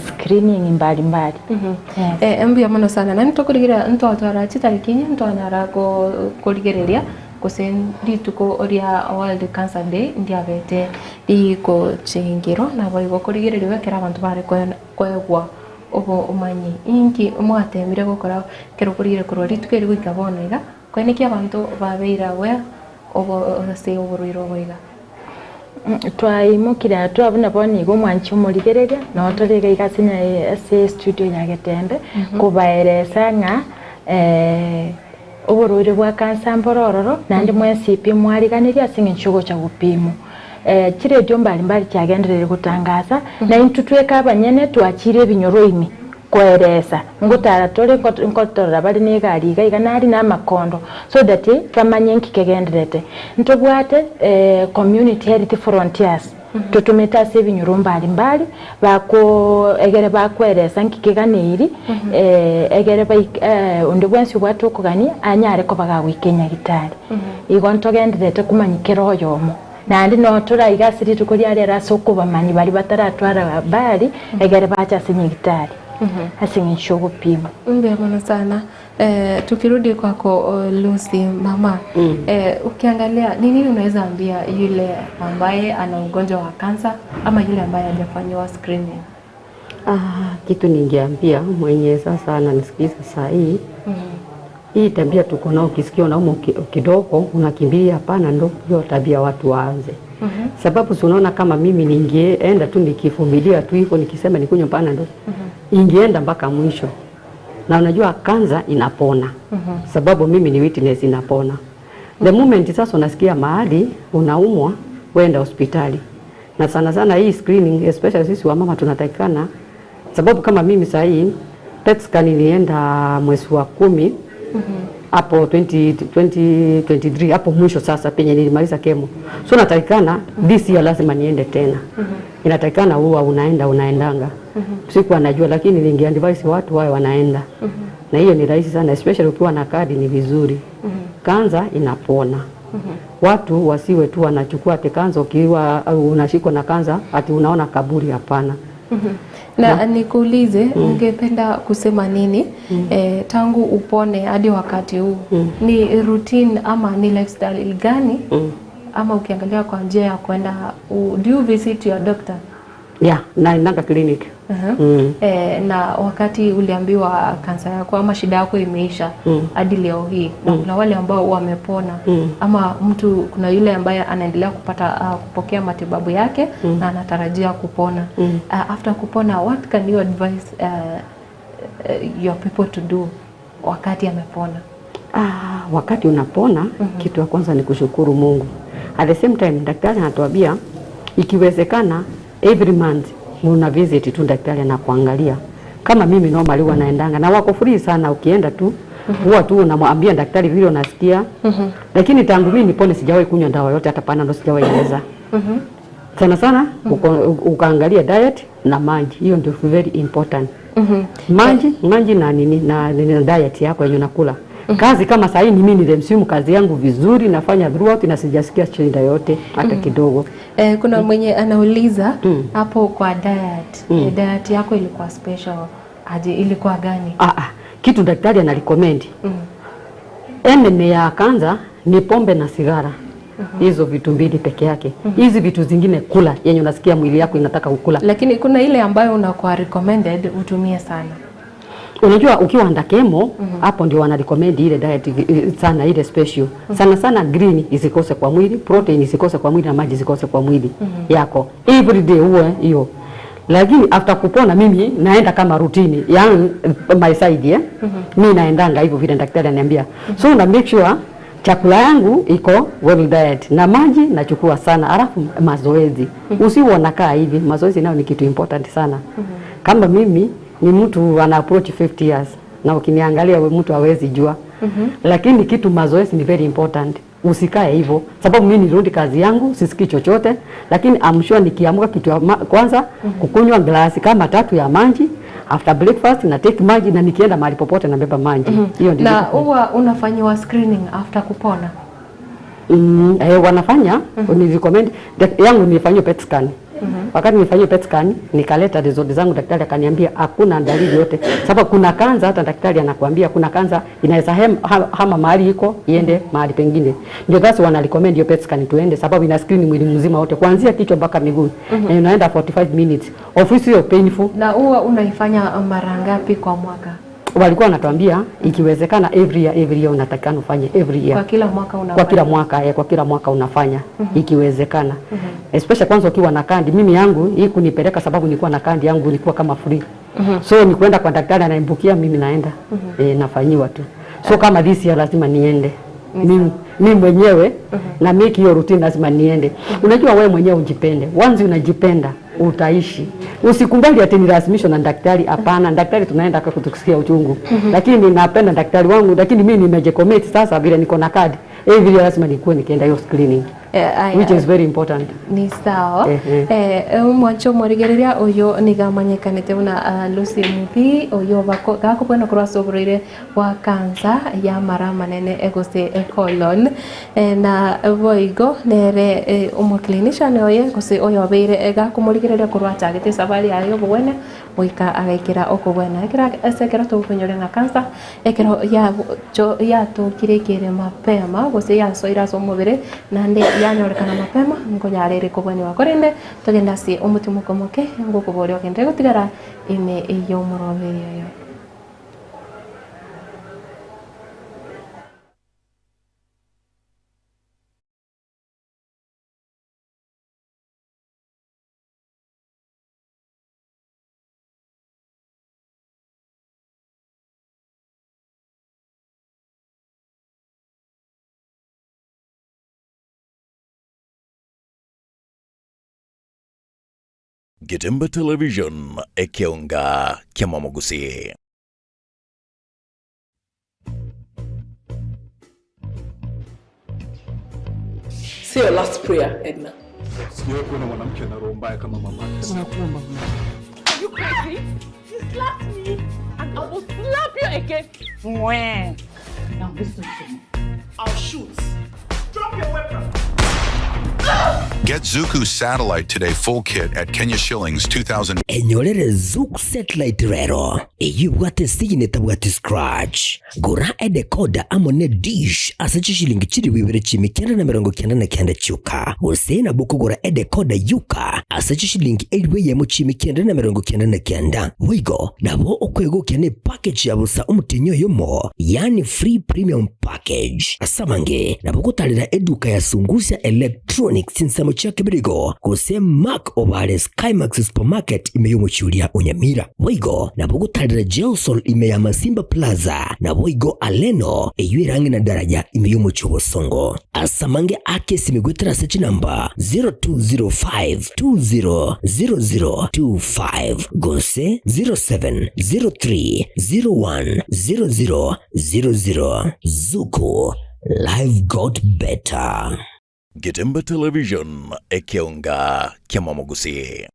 screening mbali mbia mono sana na nitokurigira ntwatwara chitariki ntwanyara kurigereria rituko oria World Cancer Day ndiabete iko chingiro na boigo kurigereria wekera abantu bare kwegwa obo umanyi inki mwatemire gukora kero kurire kurori tukeri gwikabona iga kwene ki abantu babeira we obo se oboruiro boiga twaimukira twabona boni go mwanchi umurigereria no torega igasinya ase studio ya Getende kubaeresa nga oboruiro bwa kansa mborororo nandi mwesipi mwariganiria singe nchugo cha gupimo kire dio mbali cyagenderere gutangaza na intutweka abanyene twakire binyoroimi kweresa ngutara tore nkotora bali negari iga nari na makondo so that bamanye nkikegenderete ntobwate community health frontiers tutumeta se binyoro mbali bako egere bakweresa nkikiganiri egere undi bwensi bwatukugani anyare ko bagawikenya gitari igo ntogenderete kumanyikero oyomo nandi no turaigasiri tukuria rera soko bamanyi bali bataratwara bali egere bacha sinyigitari asingi shogo pima mbia mono sana tukirudi kwako Lucy mama ukiangalia nini unaweza ambia yule ambaye ana ugonjwa wa kansa ama yule ambaye hajafanywa screening? Kitu ningeambia mwenye sasa ananisikiza saa hii hii tabia tuko nao, ukisikia unaumwa kidogo unakimbilia, hapana, ndio hiyo tabia watu waanze. Sababu unaona kama mimi ningeenda tu nikivumilia tu hivyo nikisema nikunywa Panadol ingeenda mpaka mwisho. Na unajua kansa inapona. Sababu mimi ni witness inapona. The moment sasa unasikia mahali unaumwa wenda hospitali. Na sana sana hii screening especially sisi wa mama tunatakikana, sababu kama mimi saa hii PET scan nilienda mwezi wa 10 hapo 2023 hapo mwisho sasa penye nilimaliza kemo. So natakikana this year lazima niende tena. Inatakikana huwa unaendanga. Siku anajua lakini ningeadvise watu wao wanaenda. Na hiyo ni rahisi sana, especially ukiwa na kadi ni vizuri. Kansa inapona. Watu wasiwe tu wanachukua kansa ukiwa unashikwa na kansa ati unaona kaburi, hapana. Na nikuulize ungependa kusema nini tangu upone hadi wakati huu? Ni routine ama ni lifestyle gani? Ama ukiangalia kwa njia ya kwenda do you visit your doctor? Yeah, naenda clinic. Na wakati uliambiwa kansa yako ama shida yako imeisha hadi leo hii, na kuna wale ambao wamepona ama mtu kuna yule ambaye anaendelea kupokea matibabu yake na anatarajia kupona. After kupona, what can you advise your people to do wakati amepona? Wakati unapona kitu ya kwanza ni kushukuru Mungu. At the same time daktari anatuambia ikiwezekana every month una visit tu daktari na kuangalia. Kama mimi normally wanaendanga na wako free sana, ukienda tu huwa tu unamwambia daktari vile unasikia. Lakini tangu mimi nipone sijawahi kunywa dawa yote, hata Panadol sijawahi inaweza. Sana sana ukaangalia diet na maji, hiyo ndio very important. Maji na nini na diet yako yenye unakula. Kazi kama saa hii ni mimi nilimsimu kazi yangu vizuri, nafanya throughout na sijasikia shida yote hata kidogo. Kuna mwenye anauliza hapo kwa diet. Diet yako ilikuwa special aje, ilikuwa gani? Kitu daktari anarecommend. Enemy ya kansa ni pombe na sigara. Hizo vitu mbili peke yake. Hizi vitu zingine kula yenye unasikia mwili yako inataka kukula. Lakini kuna ile ambayo unakuwa recommended utumie sana. Unajua ukiwa anda kemo hapo ndio wana recommend ile diet sana, ile special. Sana sana green isikose kwa mwili, protein isikose kwa mwili na maji isikose kwa mwili yako. Every day uwe hiyo. Lakini after kupona mimi naenda kama routine yani my side mimi naendanga hivyo vile daktari ananiambia. So na make sure chakula yangu iko well diet na maji nachukua sana, alafu mazoezi. Usiwe unakaa hivi, mazoezi nayo ni kitu important sana. Kama mimi ni mtu ana approach 50 years na ukiniangalia wewe mtu hawezi jua. Lakini kitu mazoezi ni very important. Usikae hivyo sababu mimi nirudi kazi yangu sisikii chochote, lakini I'm sure nikiamka kitu ya kwanza kukunywa glasi kama 3 ya maji after breakfast, na take maji, na nikienda mahali popote nabeba maji. Hiyo ndio. Na huwa unafanywa screening after kupona? Wanafanya ni recommend yangu nifanywe PET scan. Wakati nifanywe PET scan nikaleta result zangu, daktari akaniambia hakuna dalili yote, sababu kuna kanza, hata daktari anakuambia kuna kanza inaweza hama mahali iko iende mahali pengine. Ndio basi wana recommend hiyo PET scan tuende, sababu ina screen mwili mzima wote kuanzia kichwa mpaka miguu. Na unaenda 45 minutes of which is painful. Na huwa unaifanya mara ngapi kwa mwaka? Walikuwa wanatuambia ikiwezekana every year unatakana ufanye every year. Kwa kila mwaka unafanya? Kwa kila mwaka unafanya ikiwezekana. Especially kwanza ukiwa na kandi. Mimi yangu hii kunipeleka sababu nilikuwa na kandi yangu nilikuwa kama free. So ni kwenda kwa daktari ananibukia mimi naenda. Nafanyiwa tu. So kama this year lazima niende. Mimi mwenyewe na make hiyo routine lazima niende. Unajua wewe mwenyewe ujipende. Once unajipenda utaishi. Usikubali ati nilazimishwe na daktari, hapana. Daktari tunaenda kwa kutusikia uchungu. Lakini ninapenda daktari wangu, lakini mimi nimejicommit sasa vile niko na kadi. Every year lazima nikuwe nikienda hiyo screening. Which is very important. Ni sawa. Mwancho morigereria oyo nigamanyekanite una Lucy Muthi oyo gako bwana kurasa oburire wa kansa ya mara manene egose colon na voigo nere clinician oye gose oyo beire gako morigereria kurwacha gite sabali ayo bwene moika agaikira okobwana ekira esekera to kunyore na kansa ekero ya to kirekere mapema gose ya soira so mubire nande yanyorekana mapema ngojarere kobweni wakorende togenda si umutima komoke ngokobore ogende gutigara ime iyo muroberi yo. Gitemba Television ekionga kiamamugusi. Say your last prayer, Edna. Sio kuna mwanamke na roho mbaya kama mama. Nakuomba. Are you crazy? You slapped me and I will slap you again. Now listen to me. I'll shoot. Drop your weapon. Get Zuku Satellite Today full kit at Kenya shillings 2,000. Enyorere Zuku Satellite rero. Eyubwate sigineta bwate scratch. Gura edekoda amone dish asachi shilingi chiri wibere chimi kenda na mirongo kenda na kenda chuka. Usena buku gura edekoda yuka asachi shilingi edwe yemo chimi kenda na mirongo kenda na kenda. Wigo nabo okwego kene package ya busa umutenyo yomo. Yani free premium package. Asamange nabo kutalira eduka ya sungusia electronics sinsamo chake birigo kuse Mark Obare Skymax Supermarket imeyomo chulia Onyamira. Wigo nabo kutalira Gelsol imeya Masimba Plaza na Wigo Aleno eyue rangi na daraja imeyomo Chobosongo. Asamange ake simigwetera search number 0205200025 gose 0703010000. Zuku, life got better. Gitemba Television ekionga kiamamugusi.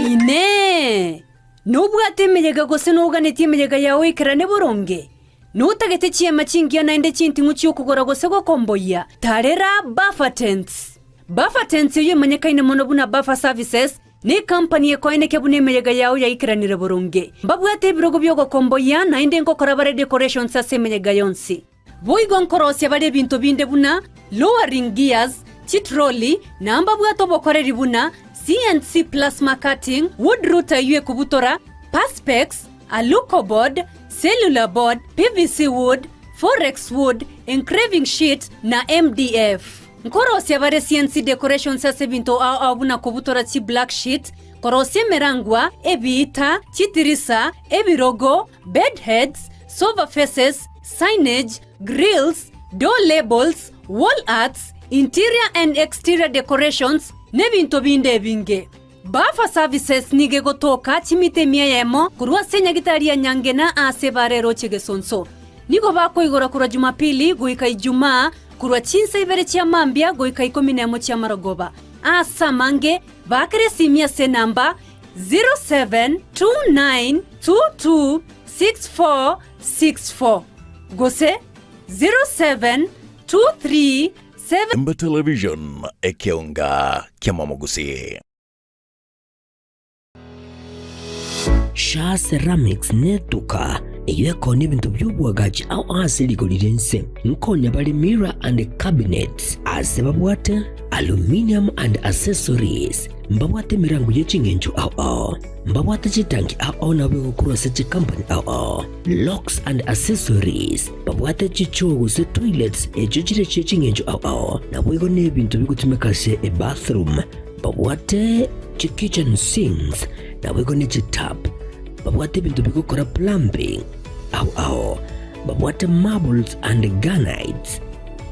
Ine nubwate meyega gose nuganeti meyega yawe ikarane boronge nutagete chiema chingia naende chinti nguchi ukugora gose go komboya tarera Buffertents. Buffertents yo manyakaine mono buna Buffer Services ni company ekoine kebune meyega yawe ya ikiranire boronge mbabwate birogo byogo komboya naende ngokora bare decorations ase meyega yonsi boigo nkorosia bare bintu binde buna lowering gears chitroli namba bwato bokoreri buna CNC plasma cutting, wood router yue kubutora, perspex, aluco board, cellular board, PVC wood, forex wood, engraving sheet na MDF. nkorosia bare CNC decorations ase binto au buna kubutora chi black sheet korosia merangwa ebita chitirisa ebirogo bed heads sofa faces signage grills door labels wall arts interior and exterior decorations nebinto binde binge Bafa services nige gotoka chimite miayemo kurwa senya gitaria nyangena ase barero chegesonso nigo bako igora kura Jumapili goika Ijumaa kurwa chinsa ibere chia mambia goika 11 chia Marogoba asa mange bakere simia se namba 0729226464 gose 0723 Gatemba Television ekionga kiamamogusi. Sha Ceramics netuka eyeko n'ebintu by'obwagaji au asiligo lirense nkonya bali mirror and cabinets asebabwate aluminium and accessories mbabwate mirango y'echingenjo au mbabwate chitangi au nabwego kurose company au locks and accessories babwate chichogo se toilets echichire chechingenjo au nabwego n'ebintu bigutumika se a bathroom babwate kitchen sinks nabwego ne tap babwate bintu bigukora plumbing au babwate marbles and granites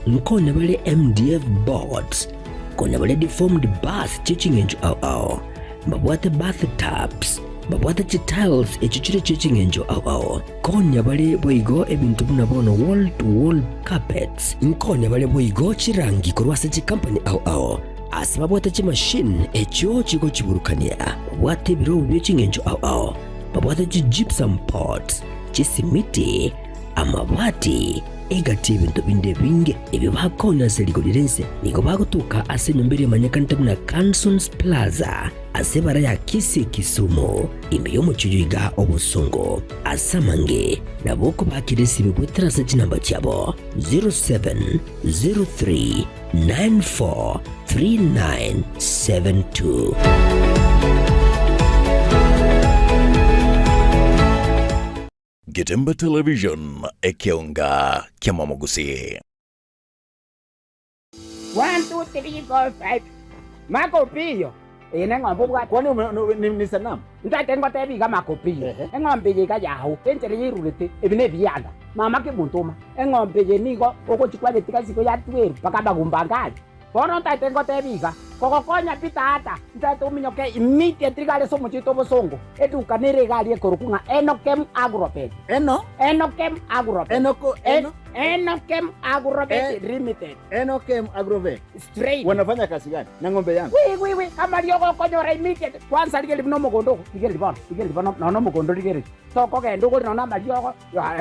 nkone bale MDF boards kone bale deformed bath chichingenjo au babwate bathtubs babwate tiles echichire chichingenjo au kone bale boigo ebintu bunabono wall to wall carpets nkone bale boigo chirangi korwase company au asibabwate chi machine echo chiko chiburukania babwate biro byechingenjo au babwate chi gypsum pots chisimiti amabati egati bintu binde binge ebyo bakona seligo lirense niko bagutuka ase nyombere manyakanta na Cansons Plaza asebara ya Kisi Kisumu imbeyo muchujuiga obusongo asamange naboko bakiresi bibweterasa chinamba cyabo 0703943972. Gatemba Television ekionga kiamamogusi. 1 2 3 4 5 Makopio ene ngombo bwa kwani ni sanamu ntate ngote biga makopio engombe ye ka yaho entere yirulete ebine biyanda mama ke muntuma engombe ye nigo okochikwa betika siko ya tweru pakaba gumbangali bono ntate ngote biga kokokonya pitata ntate uminyoke immediately gale somo chito bosongo eduka neregali ekorukunga Enokem Agrobet Enokem Agrobet Enokem Agrobet Limited Enokem Agrobet straight wanafanya kazi gani na ng'ombe yangu we kama lioko konyora immediate kwanza ligeli no mogondo ligeli bono no mogondo ligeli so ko gendo ko no na lioko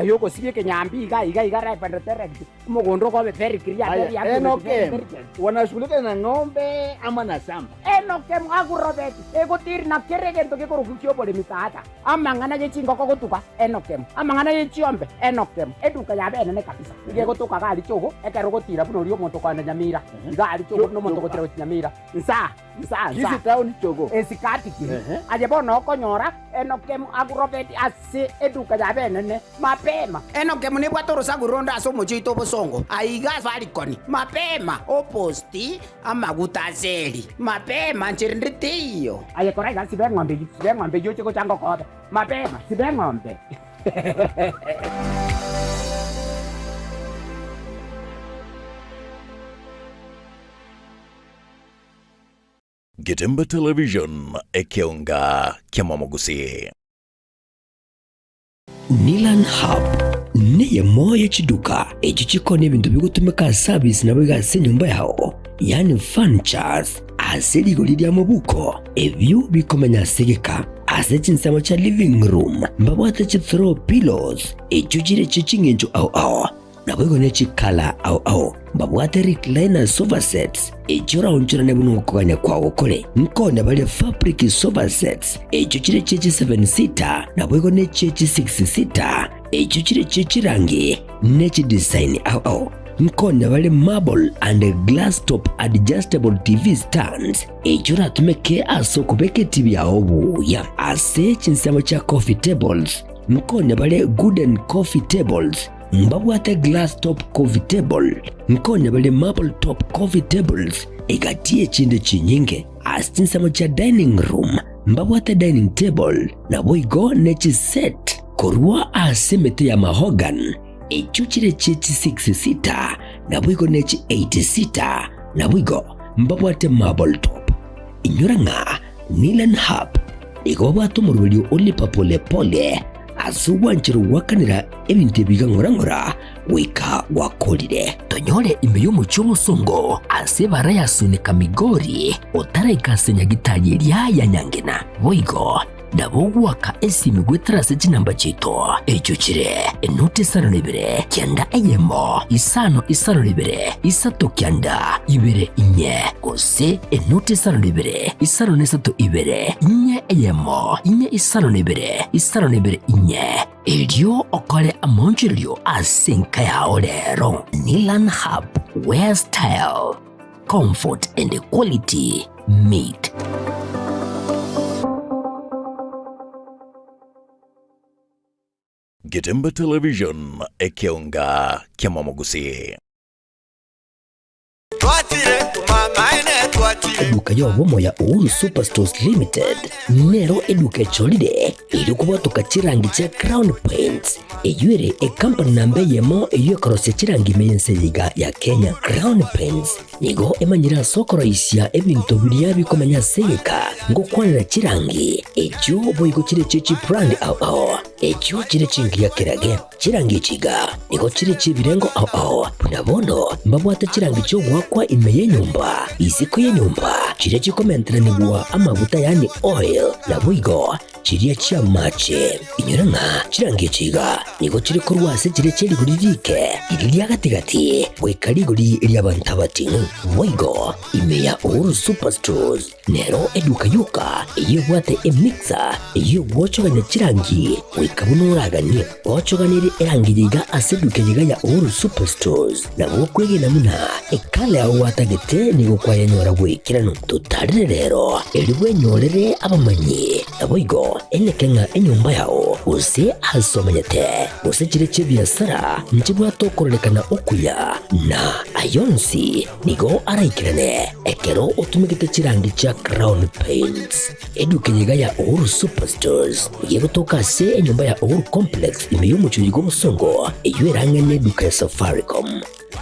yoko sibye kenyambi iga right and direct mogondo ko be very clear Enokem wanashughulika na ng'ombe ama na shamba Enokem Agrobet egotir na keregento ke korukukyo bole mitata amangana ye chingo ko gotuka Enokem amangana ye chiombe Enokem eduka ya bene ne kabisa ige gotuka gali chogo ekerogotira buno lyo monto kwa nyamira gali chogo no monto gotira nyamira nsa hizi town chogo esikati ki aje bono konyora Enokem Agrobet ase eduka ya bene ne mapema Enokem ne bwatoro saguronda asomo chito bosongo aiga valikoni mapema oposti amagutazeli mapema nchirinditiyo aye koraiga sibengombe yo chiko chango kobe mapema sibengombe. Gatemba Television ekionga kiamamogusi. Nilan Hub niye moya chiduka echi chikone bintu bigutumika service na bega senyumba yao yani furnitures aseligo lidia mobuko evyu bikomenya segeka asechinsamo cha living room mbabwate chi throw pillows echujire chichingenjo au nabwego nechi kala au mbabwate recliner sofa sets echora unchura nebuno kuganya kwa okole nkone bale fabric sofa sets echujire chechi 7 seater nabwego nechi 6 seater echujire chechi rangi nechi design au nkone bale marble and glass top adjustable TV stands echura tumeke aso kubeke TV ya obu ya ase chinsamo cha coffee tables nkone bale wooden coffee tables mbabwate glass top coffee table nkonya bali marble top coffee tables igatie chinde chinyinge astinsamo cha dining room mbabwate dining table na boigo nechi set korwa asemete ya mahogan echuchire chechi 66 na boigo nechi 86 na boigo mbabwate marble top inyuranga Nilan Hub igobwate umurulio ulipa pole pole asuwanchiru wakanira ebintu bigangorangora wika wakolire tonyore imbeyo mucyo songo asebara yasunika migori otaraikasenya gitari ya nyangena boigo ndabogwaka esimi gwetarase chinamba chito echuchire enote sarano ibere kyanda eyemo isano ibere isato kyanda ibere inye gose enote sarano ibere isano nesato ibere inye eyemo inye isano ibere inye elio okole amonjilio asinka ya olero Nilan Hub where style comfort and quality meet. Getemba Television ekionga kya Mwamogusi. Eduka ya womo ya Uhuru Superstores Limited nero eduka cholide ili kubwatuka chirangi cha Crown Paints eyure company nambe yemo eyo korose chirangi meyenseyiga ya Kenya. Crown Paints nigo emanyira soko raisia ebintu biliya bikomanya seyeka ngo kwanira chirangi echo boyigo chire chechi brand ao echo chire chingi ya kirage chirangi chiga nigo chire chibirengo ao punabono mbabwata chirangi cyo gwakwa imeye nyumba isiko ye nyumba chire chikomentera nigwa amavuta yani oil na boyigo chiriya chia mache inyuranga chirangi chiga nigo chire korwase chire cheri guririke iriya gatigati wekari guri iriya bantabati boyigo imeya Uhuru Superstores nero eduka yuka iyo bwate emixer iyo wochoganya chirangi wekabunuragani wochoganire erangiriga aseduke yiga ya Uhuru Superstores na bokwege namuna ekale ya watagete nigo kwa yanyora wekirano tutarire rero eriwe nyorere abamanyi aboigo enekenga enyumba yao use asomanyete use chire chebiasara nchibwa tokorelekana okuya na ayonsi nigo araikirane ekero otumikite chirangi cha Crown Paints eduke yiga ya Uhuru Superstores yego tokase enyumba ya Uhuru Complex imeyumucho yigo musongo eywerangene eduka ya Safaricom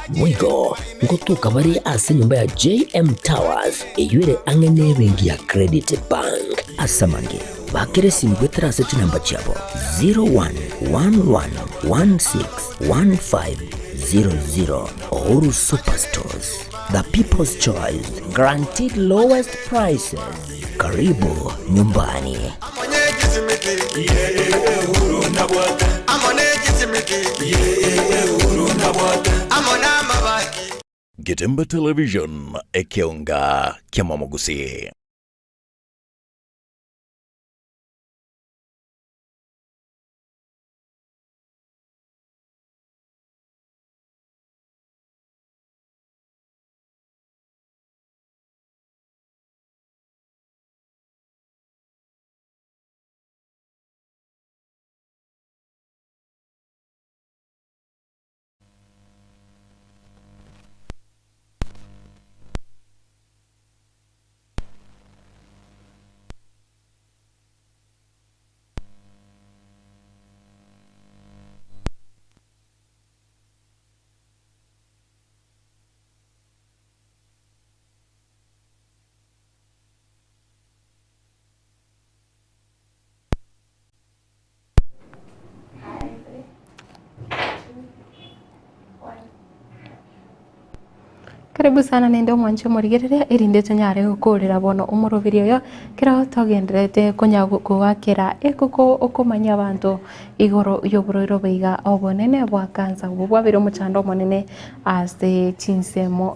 Mwigo ngotuka bari ase nyumba ya JM Towers eyure angene bengi ya Credit Bank asamange bakere simgwetera seti namba chabo 0111161500 Uhuru Superstores, the people's choice, guaranteed lowest prices. Karibu nyumbani. Getemba Television ekionga kya Mwamogusi. Karibu sana nende mwancho murigerere irinde tunyare gukurira bono umurubirio yo kira togenderete kunyagukira ekuko okumanya abantu igoro yoburiro biga obonene bwa kansa bwabiro muchando monene ase chinsemo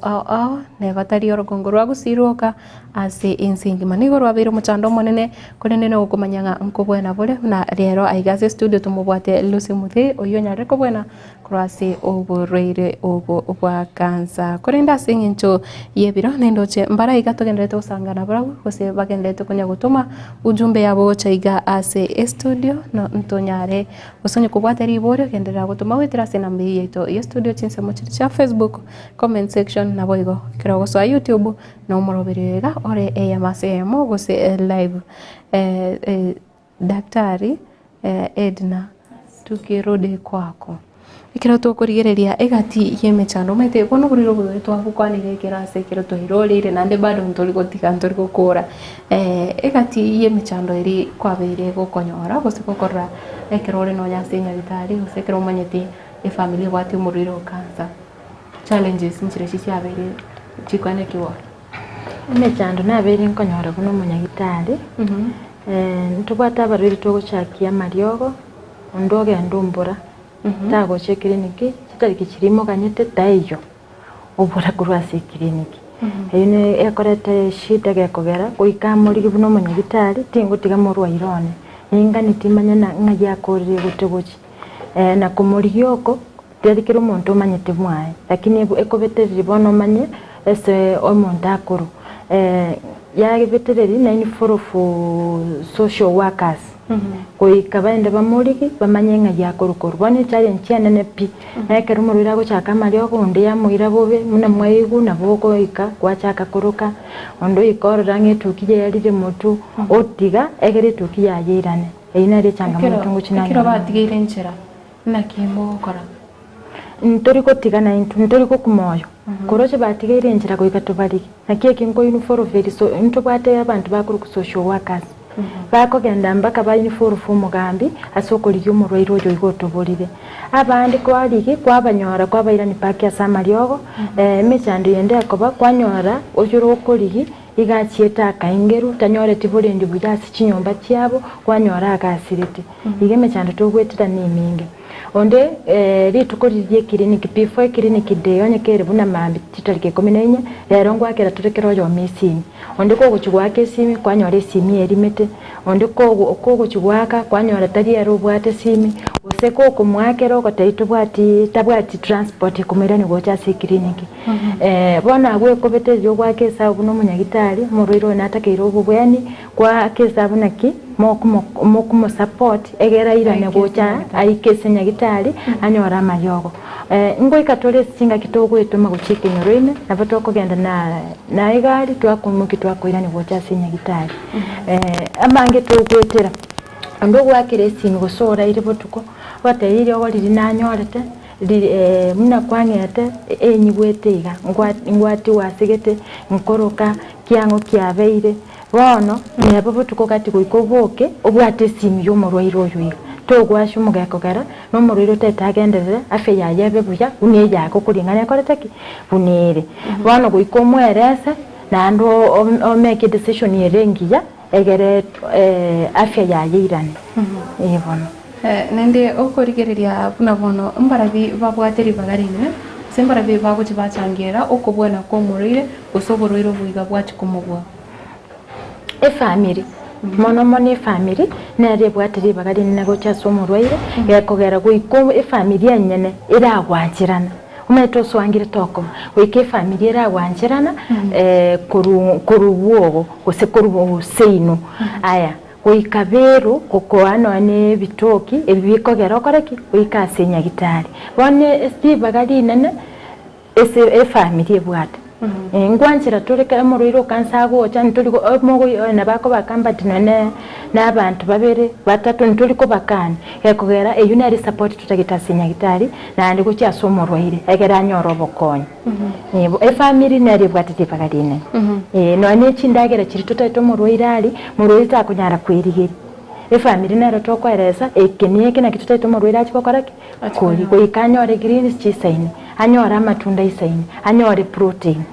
ne batari orogongorwa gusiroka ase insingi manigoro abiro muchando monene kunene okumanyanga nkobwena bole na rero aigase studio tumubwate Lucy Muthi oyo nyare kobwena kurase oburire obwa kansa kurinda asing incho yebiro nendoche mbara igatugendete usangana bravo gose bagendete kunya gutuma ujumbe yabo chaiga ase studio no ntonyare usonye kubwateri ibore gendera gutuma wetira sena mbi yeto ye studio chinse mochicha Facebook comment section na boigo kiro so YouTube no morobirega ore AMSM gose live daktari Edna tukirode kwako ikira to kurigereria egati yemechano mete kono kuriro bwo twakukwanire kirase kiro to hirorire nande bado ntori gotika ntori gukora egati yemechando iri kwabere gukonyora gose gukora ekirore no nyasenya bitari gose kiro manyeti family wati muriro cancer challenges nchire cyabere chikwane kiwa emechando nabere nkonyora kuno munyagitari ntubata bariri togochakia mariogo ondoge ndumbura tago che kliniki kitari kirimo kanyete tayo ubura kurwasi kliniki ene ekorete shida gekogera kuikamuri buno munyagitari tingo tiga murwa irone ninga nitimanya na ngaya korire gutegochi na kumurioko terikiro muntu manyete mwae lakini ekobetereri bono manye ese omuntu akuru ya vetereri na ni for social workers kuikabaende bamurigi bamanyenga ya korukoro bone challenge nene pi eke rumurira go chaka mario kunde ya muira bobe muna mwaigu na boko ika kwa chaka kuruka ondo ikorora ngetukije yarire mutu otiga egere tukiya yirane eina re changa mutungu chinana kiro batigire nchera na kimbo kora ntori ko tigana ntori ko kumoyo koroche batigire nchera ko ikatubariki na kieke ngo uniform very so ntobate abantu bakuru ku social workers bako genda mbaka ba uniform mugambi asokoliyo murwairo yo igotoborire abandi kwaligi kwabanyora kwabairani paki asamariogo mechando yende akoba kwanyora ojuro okoligi igachieta kaingeru tanyore tiborendi bujasi chinyomba cyabo kwanyora agasirete ige mechando togwetira niminge onde ritukoririye kiriniki P4 kiriniki deyo nyekere buna mambi titarike 14 rero ngwakera turekero yo misini onde ko guchugwake simi kwanyore simi erimete onde ko guchugwaka kwanyora tari yaro bwate simi useko kumwakero kotaito bwati tabwati transport kumerani gocha kiriniki bona gwe kobete yo gwake sa buno munyagitari muriro natakiro bubweni kwa kesa bunaki mokumo support egera irane gocha aikesenya gitari anyora mayogo ngo ikatore singa kitoko etoma guchike nyorene nabato kugenda na igari twakumuki twakoirani gocha senya gitari amange tugwetera ndo gwakire simi gusora iri botuko batayire ogoriri nanyorete muna kwangete enyigwetega ngwati wasigete nkoroka kiango kiabeire bono nebo botuko kati goikoboke obwate simi yo morwairo oyo togwasha umugakogara no muriro tetagenderere afe yayebe buya uneya ko kuringana koretaki bunere bono goikomweresa nando o make decision yerengiya egere afya yayirane bono nende okorigereria buna bono mbarabi babwateri bagarine sembarabi baguchi bachangira okobwana ko murire usoboroiro buiga bwachi kumugwa family mono mone family nere bwateri bagarine nago chaso murwaire yakogera guiko family yanyene iragwachirana umeto swangire toko wike family iragwachirana kurubuogo gose kurubu seino aya kuikaberu kokoano ane bitoki ebikogera okoreki kuikasenya gitari bone Steve bagarine ne ese family bwate ngwanchira turekera muriro kansago cyane turi mogo nabako bakambatino ne nabantu babere batatu nturi ko bakani yakogera eyunari support tutagitasenya gitari nandi ko cyasomorwaire egera nyorobo konye family nari bwatite bagarine no ne chindagera kiri tutaito murwaire ali murwaire takunyara kwirigiri family nero tokwereza ekenieke na kitu taito murwaire achibakoraki kuri ko ikanyore greens chisaini anyora matunda isaini anyore protein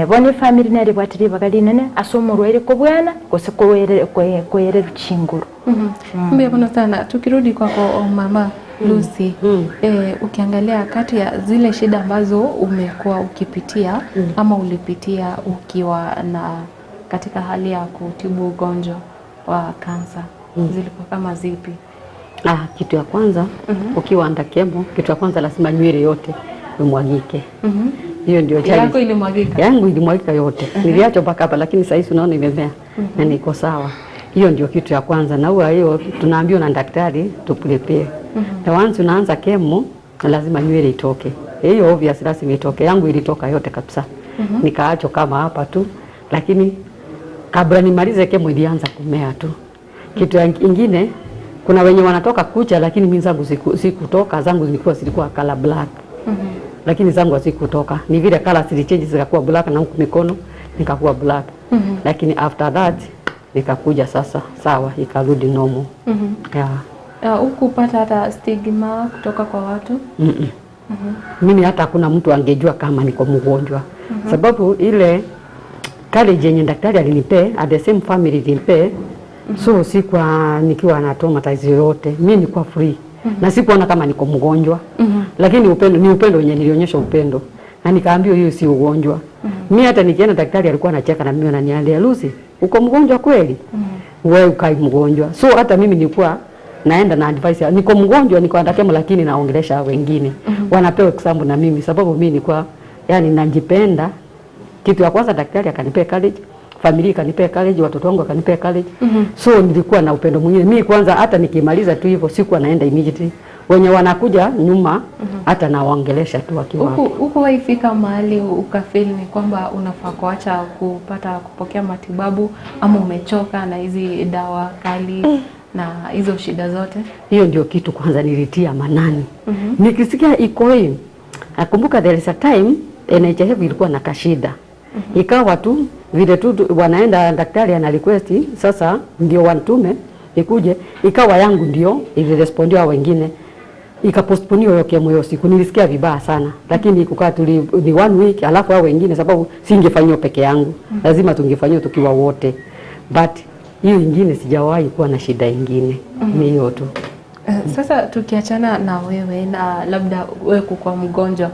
bone family nari bwatiri bagarine ne asomorwaire ko bwana gose koere chinguru mbe bono sana tukirudi kwako mama Lucy ukiangalia kati ya zile shida ambazo umekuwa ukipitia ama ulipitia ukiwa na katika hali ya kutibu ugonjwa wa kansa zilikuwa kama zipi? Kitu ya kwanza ukiwa anda kemo, kitu ya kwanza lazima nywele yote imwagike. Hiyo ndio challenge. Yako ilimwagika? Yangu ilimwagika yote. Niliacha mpaka hapa lakini sasa hivi unaona imemea na niko sawa. Hiyo ndio kitu ya kwanza, na huwa hiyo tunaambiwa na daktari tuprepare. Na once unaanza kemo lazima nywele itoke. Hiyo obvious lazima itoke. Yangu ilitoka yote kabisa. Nikaacho kama hapa tu, lakini kabla nimalize kemo ilianza kumea tu. Kitu kingine, kuna wenye wanatoka kucha lakini mimi zangu sikutoka, zangu zilikuwa color black. Lakini zangu hazikutoka. Ni vile color zilichange zikakuwa black na huku mikono nikakuwa black. Lakini after that nikakuja sasa sawa, ikarudi normal. Ukupata hata stigma kutoka kwa watu? Mimi hata hakuna mtu angejua kama niko mgonjwa. Sababu ile college yenye daktari alinipea, at the same family alinipea. So sikuwa nikiwa na traumatize yote. Mimi nilikuwa free. Na sikuona kama niko mgonjwa. Lakini upendo wenye nilionyesha upendo. Na nikaambiwa hiyo si ugonjwa. Mimi hata nikienda daktari alikuwa anacheka na mimi ananiambia, "Lucy, uko mgonjwa kweli?" Wewe ukai mgonjwa. So hata mimi nilikuwa naenda na advice, niko mgonjwa, niko andakemo, lakini naongelesha wengine. Wanapewa example na mimi sababu mimi nilikuwa yani najipenda. Kitu ya kwanza daktari akanipea college, familia ikanipea college, watoto wangu akanipea college. So nilikuwa na upendo mwingine. Mimi kwanza hata nikimaliza tu hivyo sikuwa naenda immediately. Wenye wanakuja nyuma hata nawaongelesha tu wakiwa. Huko waifika mahali ukafeel ni kwamba unafaa kuacha kupokea matibabu ama umechoka na hizi dawa kali na hizo shida zote? Hiyo ndio kitu kwanza nilitia manani. Nikisikia iko hii, nakumbuka there is a time NHF ilikuwa na kashida. Ikawa tu vile tu wanaenda daktari ana request sasa ndio wantume ikuje, ikawa yangu ndio ilirespondiwa wengine. Ikapostponiwa hiyo kemo hiyo siku. Nilisikia vibaya sana. Lakini kukaa ni 1 week alafu hao wengine sababu singefanywa peke yangu. Lazima tungefanywa tukiwa wote. But hiyo nyingine sijawahi kuwa na shida nyingine. Ni hiyo tu. Sasa tukiachana na wewe na labda wewe kwa mgonjwa,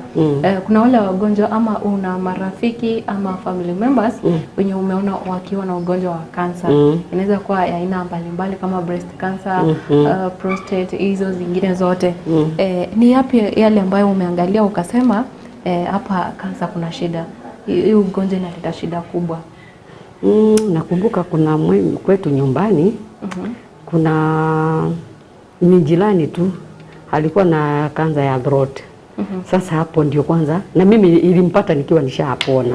kuna wale wagonjwa ama una marafiki ama family members wenye umeona wakiwa na ugonjwa wa kansa. Inaweza kuwa ya aina mbalimbali kama breast cancer, prostate, hizo zingine zote. Ni yapi yale ambayo umeangalia ukasema hapa kansa kuna shida, hii ugonjwa inaleta shida kubwa? Nakumbuka kuna kwetu nyumbani kuna ni jirani tu alikuwa na kansa ya throat. Sasa hapo ndio kwanza na mimi ilimpata nikiwa nishapona.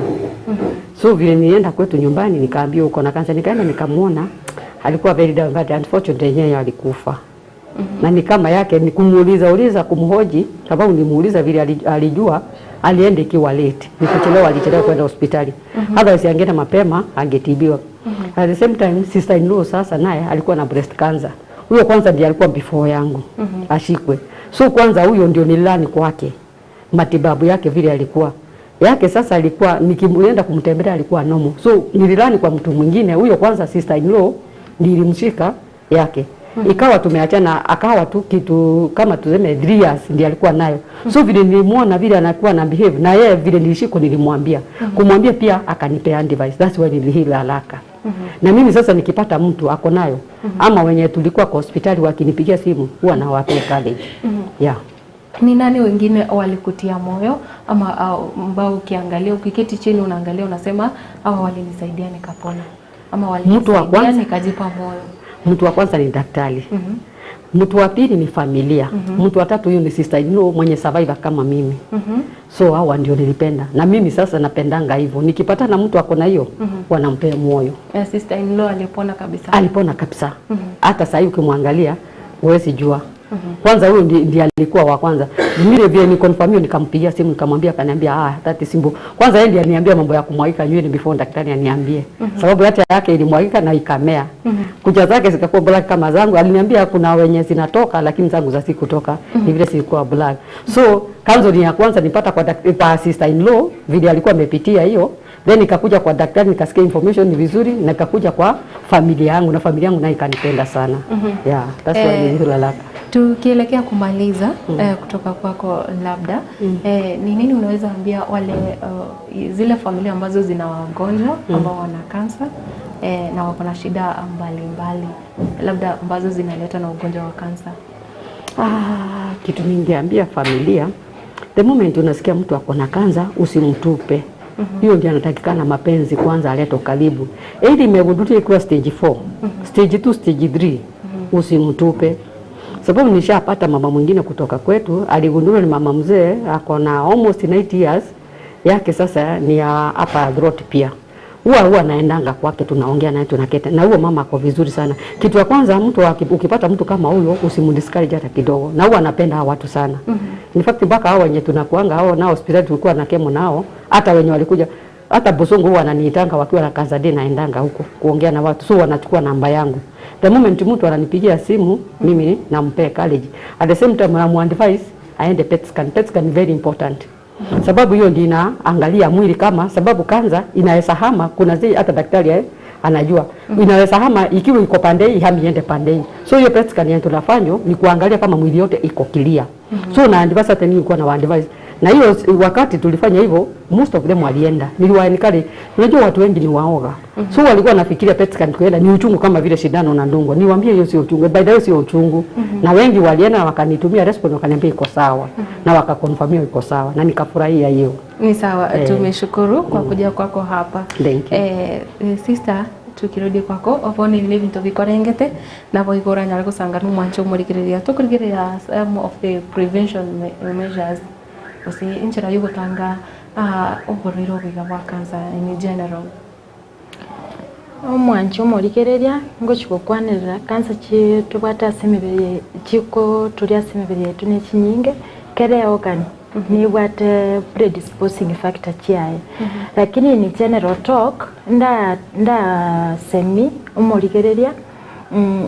So vile nienda kwetu nyumbani nikaambiwa uko na kansa, nikaenda nikamuona alikuwa very down but unfortunately yeye alikufa. Na ni kama yake ni kumuuliza kumhoji sababu nimuuliza vile alijua alienda ikiwa late. Alichelewa kwenda hospitali. Hata angeenda mapema angetibiwa. At the same time sister in law sasa naye alikuwa na breast cancer. Huyo kwanza ndiye alikuwa before yangu ashikwe. So kwanza huyo ndio nilani kwake. Matibabu yake vile alikuwa. Yake sasa alikuwa nikimuenda kumtembelea alikuwa normal. So nililani kwa mtu mwingine. Huyo kwanza sister in law nilimshika yake. Ikawa tumeachana, akawa tu kitu kama tuseme 3 years ndiye alikuwa nayo. So vile nilimuona vile anakuwa na behave na yeye vile nilishiko nilimwambia. Kumwambia pia akanipea antivirus. That's why nilihila haraka. Na mimi sasa nikipata mtu ako nayo ama wenye tulikuwa kwa hospitali wakinipigia simu huwa nawapea college. Ni nani wengine walikutia moyo ama ambao ukiangalia ukiketi chini unaangalia unasema hawa walinisaidia nikapona ama walinisaidia nikajipa moyo? Mtu wa kwanza ni daktari. Mtu wa pili ni familia. Mtu wa tatu huyo ni sister in law mwenye survivor kama mimi. So hawa ndio nilipenda. Na mimi sasa napendanga hivyo. Nikipata na mtu ako na hiyo, wanampea moyo. Sister in law alipona kabisa. Alipona kabisa. Hata sasa ukimwangalia huwezi jua. Kwanza huyo ndiye alikuwa wa kwanza. Mimi vile ni confirm nikampigia simu nikamwambia akaniambia that simbo. Kwanza yeye ndiye aliniambia mambo ya kumwaika nywele before daktari aniambie. Sababu hata yake ilimwagika na ikamea. Kucha zake zikakuwa black kama zangu. Aliniambia kuna wenye zinatoka lakini zangu za sikutoka. Ni vile zilikuwa black. So kanzo ni ya kwanza nipata kwa sister in law vile alikuwa amepitia hiyo. Then nikakuja kwa daktari nikasikia information ni vizuri na nikakuja kwa familia yangu na familia yangu nayo ikanipenda sana. That's why nililala. Tukielekea kumaliza kutoka kwako labda ni nini unaweza ambia wale zile familia ambazo zina wagonjwa ambao wana kansa na wako na shida mbalimbali labda ambazo zinaleta na ugonjwa wa kansa? Kitu ningeambia familia The moment unasikia mtu ako na kansa usimtupe. Hiyo ndio anatakikana mapenzi kwanza alete karibu. Ili imegunduliwa ikiwa stage 4, stage 2, stage 3 usimtupe. Sababu nishapata mama mwingine kutoka kwetu aligundulwa ni mama mzee ako na almost 90 years yake sasa ni hapa throat pia. Huwa naendanga kwake tunaongea naye tunaketa. Na huyo mama ako vizuri sana. Kitu ya kwanza mtu ukipata mtu kama huyo usimdiscourage hata kidogo. Na huwa anapenda watu sana. In fact mpaka hao wenye tunakuanga hao nao hospitali tulikuwa na kemo nao hata wenye walikuja hata Bosongo huwa ananiitanga wakiwa na kansa naendanga huko kuongea na watu. So wanachukua namba yangu. The moment mtu ananipigia simu mimi nampea college. At the same time namuadvise aende PET scan. PET scan very important. Sababu hiyo ndio inaangalia mwili kama sababu kansa inaweza hama kuna zile hata daktari anajua inaweza hama ikiwa iko pande hii hami iende pande hii. So hiyo PET scan yetu tunafanya ni kuangalia kama mwili yote iko clear. So na advise hata nilikuwa na advise na hiyo wakati tulifanya hivyo most of them walienda. Niliwaenikali unajua watu wengi ni waoga. So walikuwa nafikiria PET scan kuenda ni uchungu kama vile shindano na ndungo. Niwaambie hiyo sio uchungu. By the way sio uchungu. Na wengi walienda wakanitumia response wakaniambia iko sawa. Na wakakonfirm iko sawa na nikafurahia hiyo. Ni sawa. Tumeshukuru kwa kuja kwako hapa. Thank you. Sister tukirudi kwako obone vile vintu bikorengete na boigora nyara gusangana mwancho murigiriria tukurigiria some of the prevention measures osi inchira yugutanga oboriro biga bwa cancer in general. Omwancho murigiriria ngochiko kwanira cancer chi tubata semebere chiko turia semebere yetu ne chinyinge kere ogani ni what predisposing factor chiae lakini ni general talk nda semi umurigereria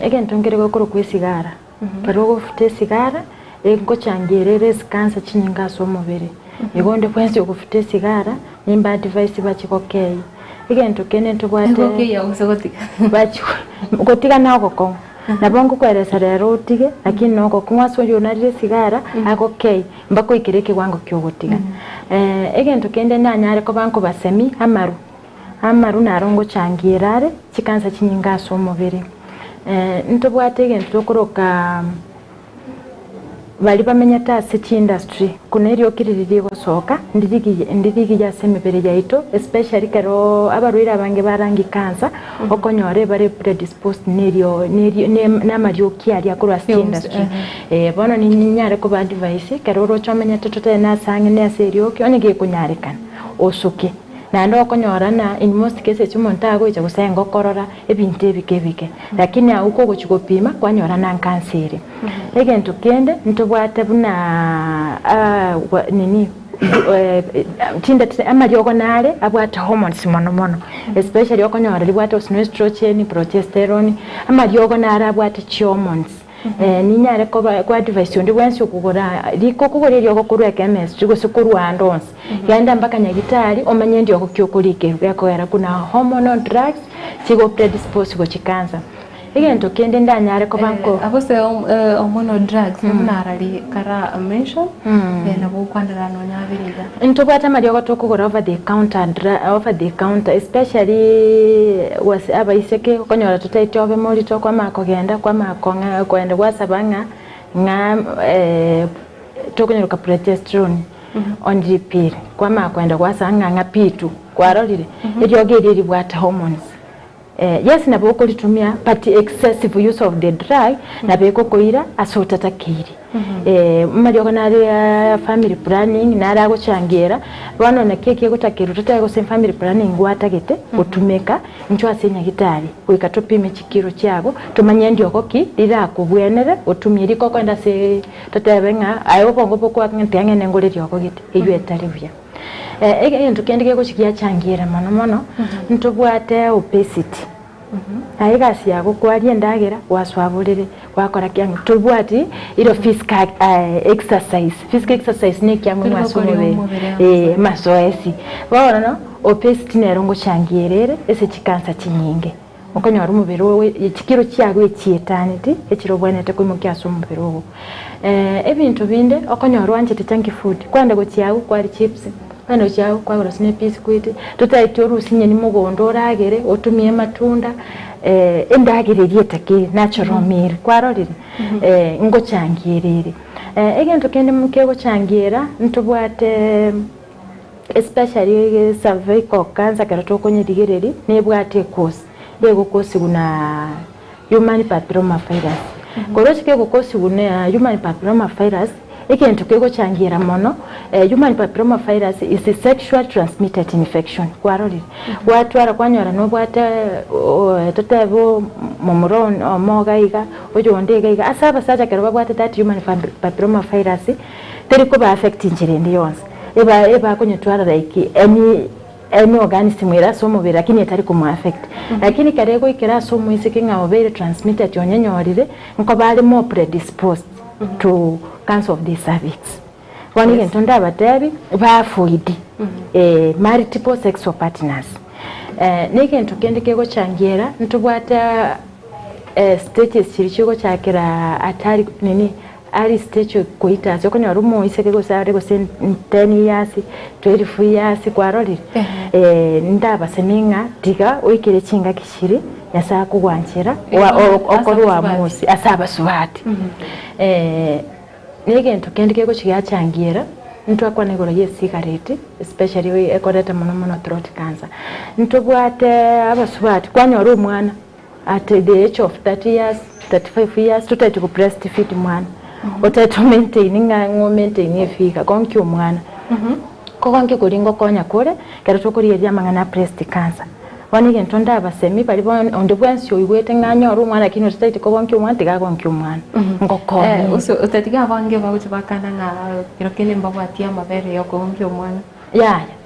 egento ngere gukuru kwisigara kero gufute sigara ego changirere cancer chinyinga so mubere egonde kwenzi gufute sigara nimba device bachikokei egento kene tubwate ya usogotika bachi gotiga nago ko nabongo kweresa rero utige lakini noko kumwaso yonarire sigara agokei mbako ikireke wango kyogotiga egento kende nanyare ko banko basemi amaru narongo changirare chikansa chinyinga so mubiri ntobwate egento tokoroka bali bamenya ta city industry kuna iri okiriririe gosoka ndirigi ya semebere yaito especially karo abarwira abange barangi cancer okonyore bare predisposed nerio na marioki ari akora city industry bono ni nyare ko ba device karo ro chamenya totote na sange ne serio kyonege kunyarekana osuke na ndo okonyora na in most cases chumonta go icha gusengo korora ebinte bikebike lakini uko gochigopima kwanyora na kanseri egento kende ntobwate buna nini tinda amariogo nare abwate hormones mono especially okonyora libwate estrogen progesterone amariogo nare abwate hormones ninyare ko kwa device ndi wensi okugora liko kugorerio okuru chemist gusukuru andons yanda mpaka nyagitari omanye ndi okukyokulike yakoera kuna hormonal drugs chigo predispose go chikanza egento kende ndanyare ko banko abose hormonal drugs narari kara mention na bukwandara no nyabiriga ntobata mari okutokugora over the counter especially was abaiseke konyora tutaite obe mori tokwa makogenda kwa makonga kwenda gwasabanga nga tokonyoka progesterone on repeat kwa makwenda gwasanga nga pitu kwarorire iryogereri bwata hormones yes na boko litumia but excessive use of the drug na beko koira asotata kiri mari okona family planning na ara gochangera bano na keke gotakiru tutago sem family planning gwatagete gutumeka ncho asenya gitari kuikatopime chikiro chago tumanye ndio koki rira kubwenere utumye riko kwenda se tutabenga ayo bongo boko ngentenge nengole ryoko gite iyo etaribya egento kendike gochikia changira mono ntobwate obesity aigasi yago kwari endagera waswabulire wakora kyangu tubwati iro physical exercise ne kyangu mwasumube masoesi bona obesity nerongo changirere ese chikansa chinyinge okonyora umubiri we ikikiro cyago ekietanity ekirobwanete kwimukya asumubiri wo ebintu binde okonyora wanje tetanki food kwanda go cyago kwari chips bano chao kwa urasine biscuit tutaite urusinye ni mugondo ragere utumie matunda endagiririe take natural meal kwarorire ngo changirire egento kende mukego changira ntubwate especially cervical cancer karato konyidigereri nebwate course yego course guna human papilloma virus korochi kego course guna human papilloma virus ikintu kego changira mono human papilloma virus is a sexual transmitted infection kwarorire watu arakwanyora no bwate totebo momuron omogaiga oyondegaiga asaba saja kero bwate that human papilloma virus teriko ba affect njirende yonse eba kunyitwara like any organism ira somo bira lakini etari kumu affect lakini karego ikira somo isikinga obere transmitted yonyenyorire nko bali more predisposed to cancer of the cervix wani gentonda abatebi bafuidi multiple sexual partners nigento kende kego changira ntubwata stages chirichiko chakira atari nini ali stage kuita soko ni rumo isekego sare go 10 years 12 years kwarori ndaba seminga diga oikire chinga kishiri yasa kugwanchira okorwa musi asaba swati nigento kende kego chigachangira ntu akwa negoro ye cigarette especially we ekoreta mono throat cancer ntubwate abaswati kwanyora umwana at the age of 30 years 35 years tutaite ku breastfeed mwana otatu maintain efika konki umwana konki kuringo konya kore kero tokuriye mangana breast cancer wani gento ndaba semi bali ondebwansi oyigwete nganyora umwana kino tutaite konki umwana tiga konki umwana ngoko utatiga bange bauti bakana na kirokene mbabwatia mabere yoko konki umwana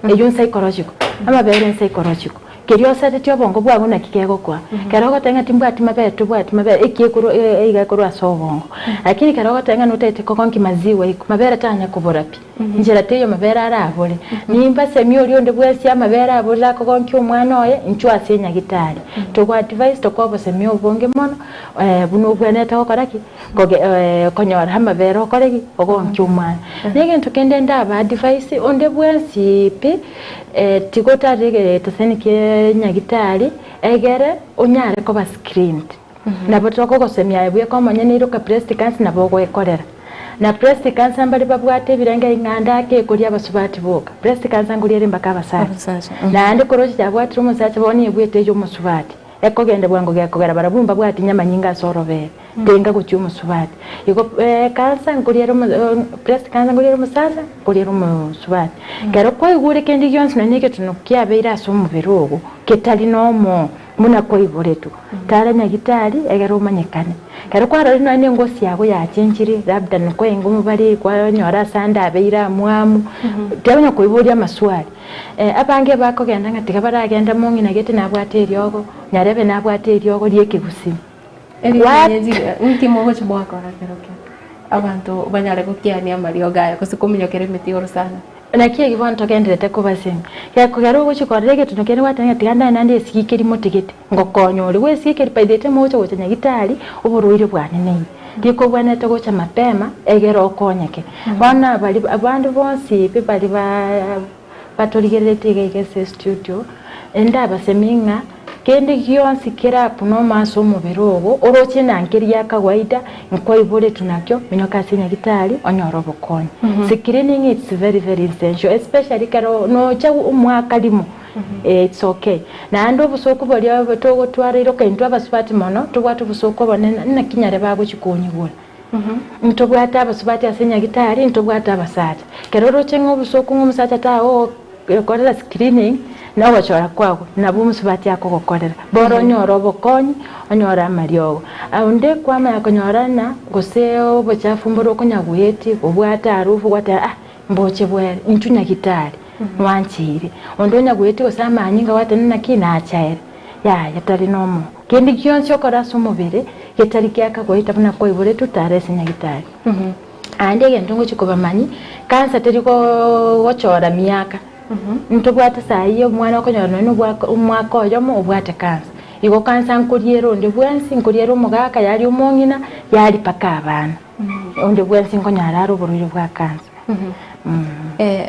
eyo psychological amabere psychological kerio sate tyo bongo bwa guna kikego kwa kero tenga timbwati mabere ekikuru eigakuru asobongo lakini kero tenga notete kokonki maziwa iko mabere tanya kuborapi njira teyo mabere arabole nimba semyo lyo bwesi amabere abola kokonki umwana oye nchwa senya gitari to advice to kwa semyo bonge mono buno bwaneta okoraki konyora amabere okoreki okonki umwana nigento kende ndaba advice onde bwesi pi tigota rege tasenike nyagitari egere unyare ko ba screened nabo toko gosemya ebuye ko manyene iruka breast cancer nabo gwekorera na breast cancer mbali babwate biranga inganda ke kuri abasubati boka breast cancer nguriye mbaka abasati na ande koroji cyabwate umusacha boni ebuye tejo musubati eko gende bwango gekogera barabumba bwati nyama nyinga sorobere tenga ku cyumu subati iko cancer nguriye breast cancer nguriye umusacha nguriye umusubati kero ko igure kendi yonse nanike tunukia beira so mubirugo ketali nomo muna ko iboretu tara nyagitari egero manyekane kero ko arari nane ngosi yago ya chenjiri labda nko engumu bari kwa nyora sanda beira mwamu tebanya ko ibori amaswali abange bako genda ngatika baragenda mungi nagete nabwate ryogo nyarebe nabwate ryogo lyekigusi Nkimo gocho bwako arakeroke abantu banyare kukiania mario gaya kusukuminyokere metioro sana nakie gibonto genderete kubasemi yakugero gocho korege tunokene watanga tiganda nande sikikiri motigete ngokonyori we sikiri paidete mocho gocho nyagitari uburuire bwane nei diko bwane to gocha mapema egero okonyeke bana bali abandu bonsi pe bali batoligerete gege studio enda baseminga kende gionsi kera puno maso mubirogo oroche nankeria kawaida nko ibole tunakyo minyoka sinya gitari onyoro bokonyi screening it's very essential especially karo no cha umwaka limo it's okay na ando busoko bali abatogo twariro kento abasubati mono tubwatu busoko bonena na kinyare bago chikonyibula ntobwata abasubati asinya gitari ntobwata abasata kero roche ngobusoko ngomusata tawo korera screening na wachora kwako na bumusubati yako gokorera boro nyoro bokonyi onyora mariogo aunde kwama yakonyorana goseo bochafu mboro konyaguyeti obwata arufu gwata mboche bwere intunya gitari wanchire ondonya guyeti osama anyinga watana kina achaere yatari nomo kendi kyonse okora somobere yetari kyaka goita buna koibore tutare sinya gitari ande gentongo chikobamanyi kansa teriko gochora miaka ntobwata sayi omwana okonyora no umwaka oyo mo obwate kansa igo kansa nkuriero ndi bwensi nkuriero mugaka yali umongina yali paka abana onde bwensi nkonyara aro bururi bwa kansa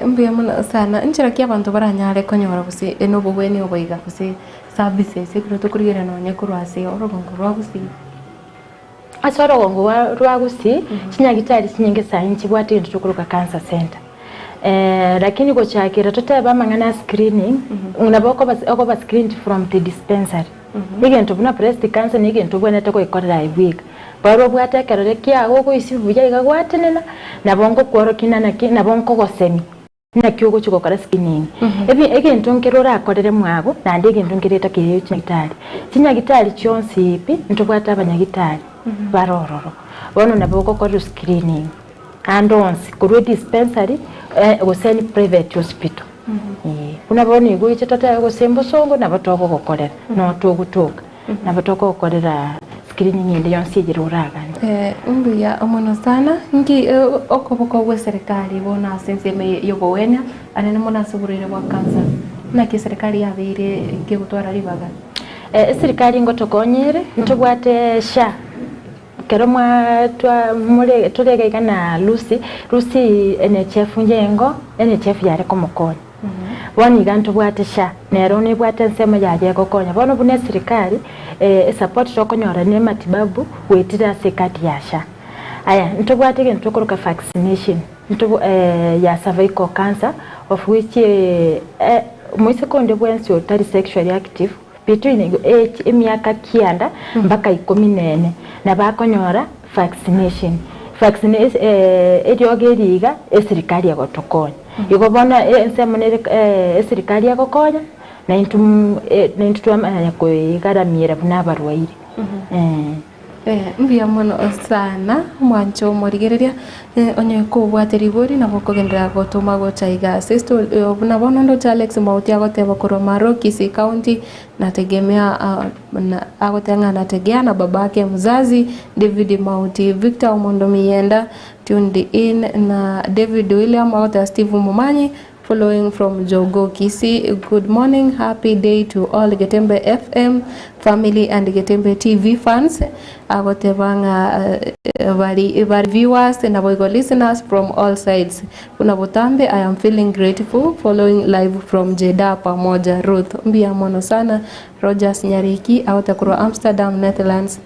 Mbuya muno sana nchira kia bantu baranyare konyora gusi enobo bweni oboiga gusi services ekiro tukurigera no nyekurwase orogongo rwa gusi asoro gongo rwa gusi chinyagitari chinyenge sayinchi bwate into tukuruka cancer center lakini gochakira tuteba mangana screening unaboko ba screened from the dispensary igento buna breast cancer ni igento bwene teko ikorera ibwika baro bwate kerere kia gogo isibuya igagwatenena nabongo kworokina nabongo gosemi nakyo gochuko kara screening ebi egento nkerora akorere mwago na ndi egento nkereta kiriyo chinyagitari chonsi ipi ntobwata abanyagitari barororo bono naboko kora screening and once kuru dispensary goseni private hospital kuna boni guiche tata gosembo songo nabatoko gokorera no tugutuka nabatoko gokorera screening inde yonsi jiruragani mbuya omono sana ngi okoboko gwe serikali bona sense me yobowenya anene mona suburire wa cancer na ki serikali yabire ke gutwara ribaga serikali ngotokonyere ntobwate sha keromwa twa mule turege kana Lucy NHF njengo NHF yare komokonya wani gantu bwate sha nero ni bwate nsema yaje gokonya bono bune serikali support tokonyora ne matibabu wetira sekati yasha aya ntobwate ke ntokoroka vaccination ya cervical cancer of which mwise konde bwensi otari sexually active between emyaka kianda mpaka 14 na bakonyora vaccination eriogeriga serikali yagotokonya igobona ensemonere serikali yagokonya na intu amanya kuigaramira bunabarwaire mbuya mono sana mwancho morigereria onye kubwateri bori na bokogendera gotuma gochaiga sisto buna bono ndo Alex Mauti agoteba koromaro Kisii County nategemea agotanga nategea na babake mzazi David Mauti Victor Omondo Mienda tuned in na David William agota Steve Mumanyi following from Jogo Kisii. Good morning, happy day to all Getembe FM family and Getembe TV fans. Agotebanga bari viewers and our listeners from all sides. Kuna Butambe, I am feeling grateful following live from Jeddah pamoja Ruth. Mbia mono sana Rogers Nyariki agotakuru Amsterdam Netherlands.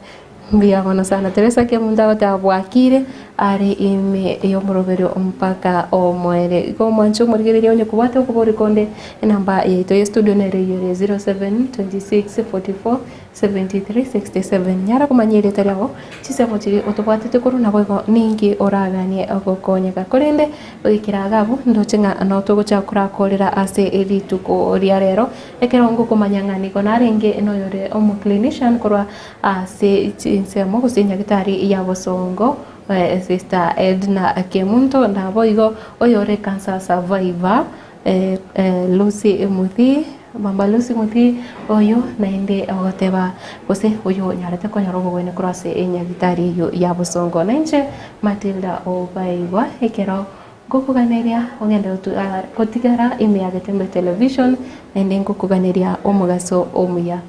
Mbia mono sana Teresa Kemunda watabwakire ari ime yomoroberio mpaka omwere ko mwancho murigererio onye kubate ukubori konde namba yeto studio nere yore 0726447367 nyara kumanyire tariago chisemo chiri otobwate tekuru na boigo ningi oraganie agokonyeka korende ogikiragabu ndochenga no togocha kurakorera ase elituko riarero ekerongo kumanyangani konarenge no yore omo clinician korwa ase insemo gusinya gitari ya bosongo Sister Edna Kemunto na boigo oyore cancer survivor Lucy Muthi Mamba Lucy Muthi oyo naende ogoteba gose oyo nyarete konyorogo wene cross enyagitari yo ya bosongo nanche Matilda Obaigwa ekero gokuganeria ogenda kotigara ime ya Getembe television nende ngokuganeria omugaso omuya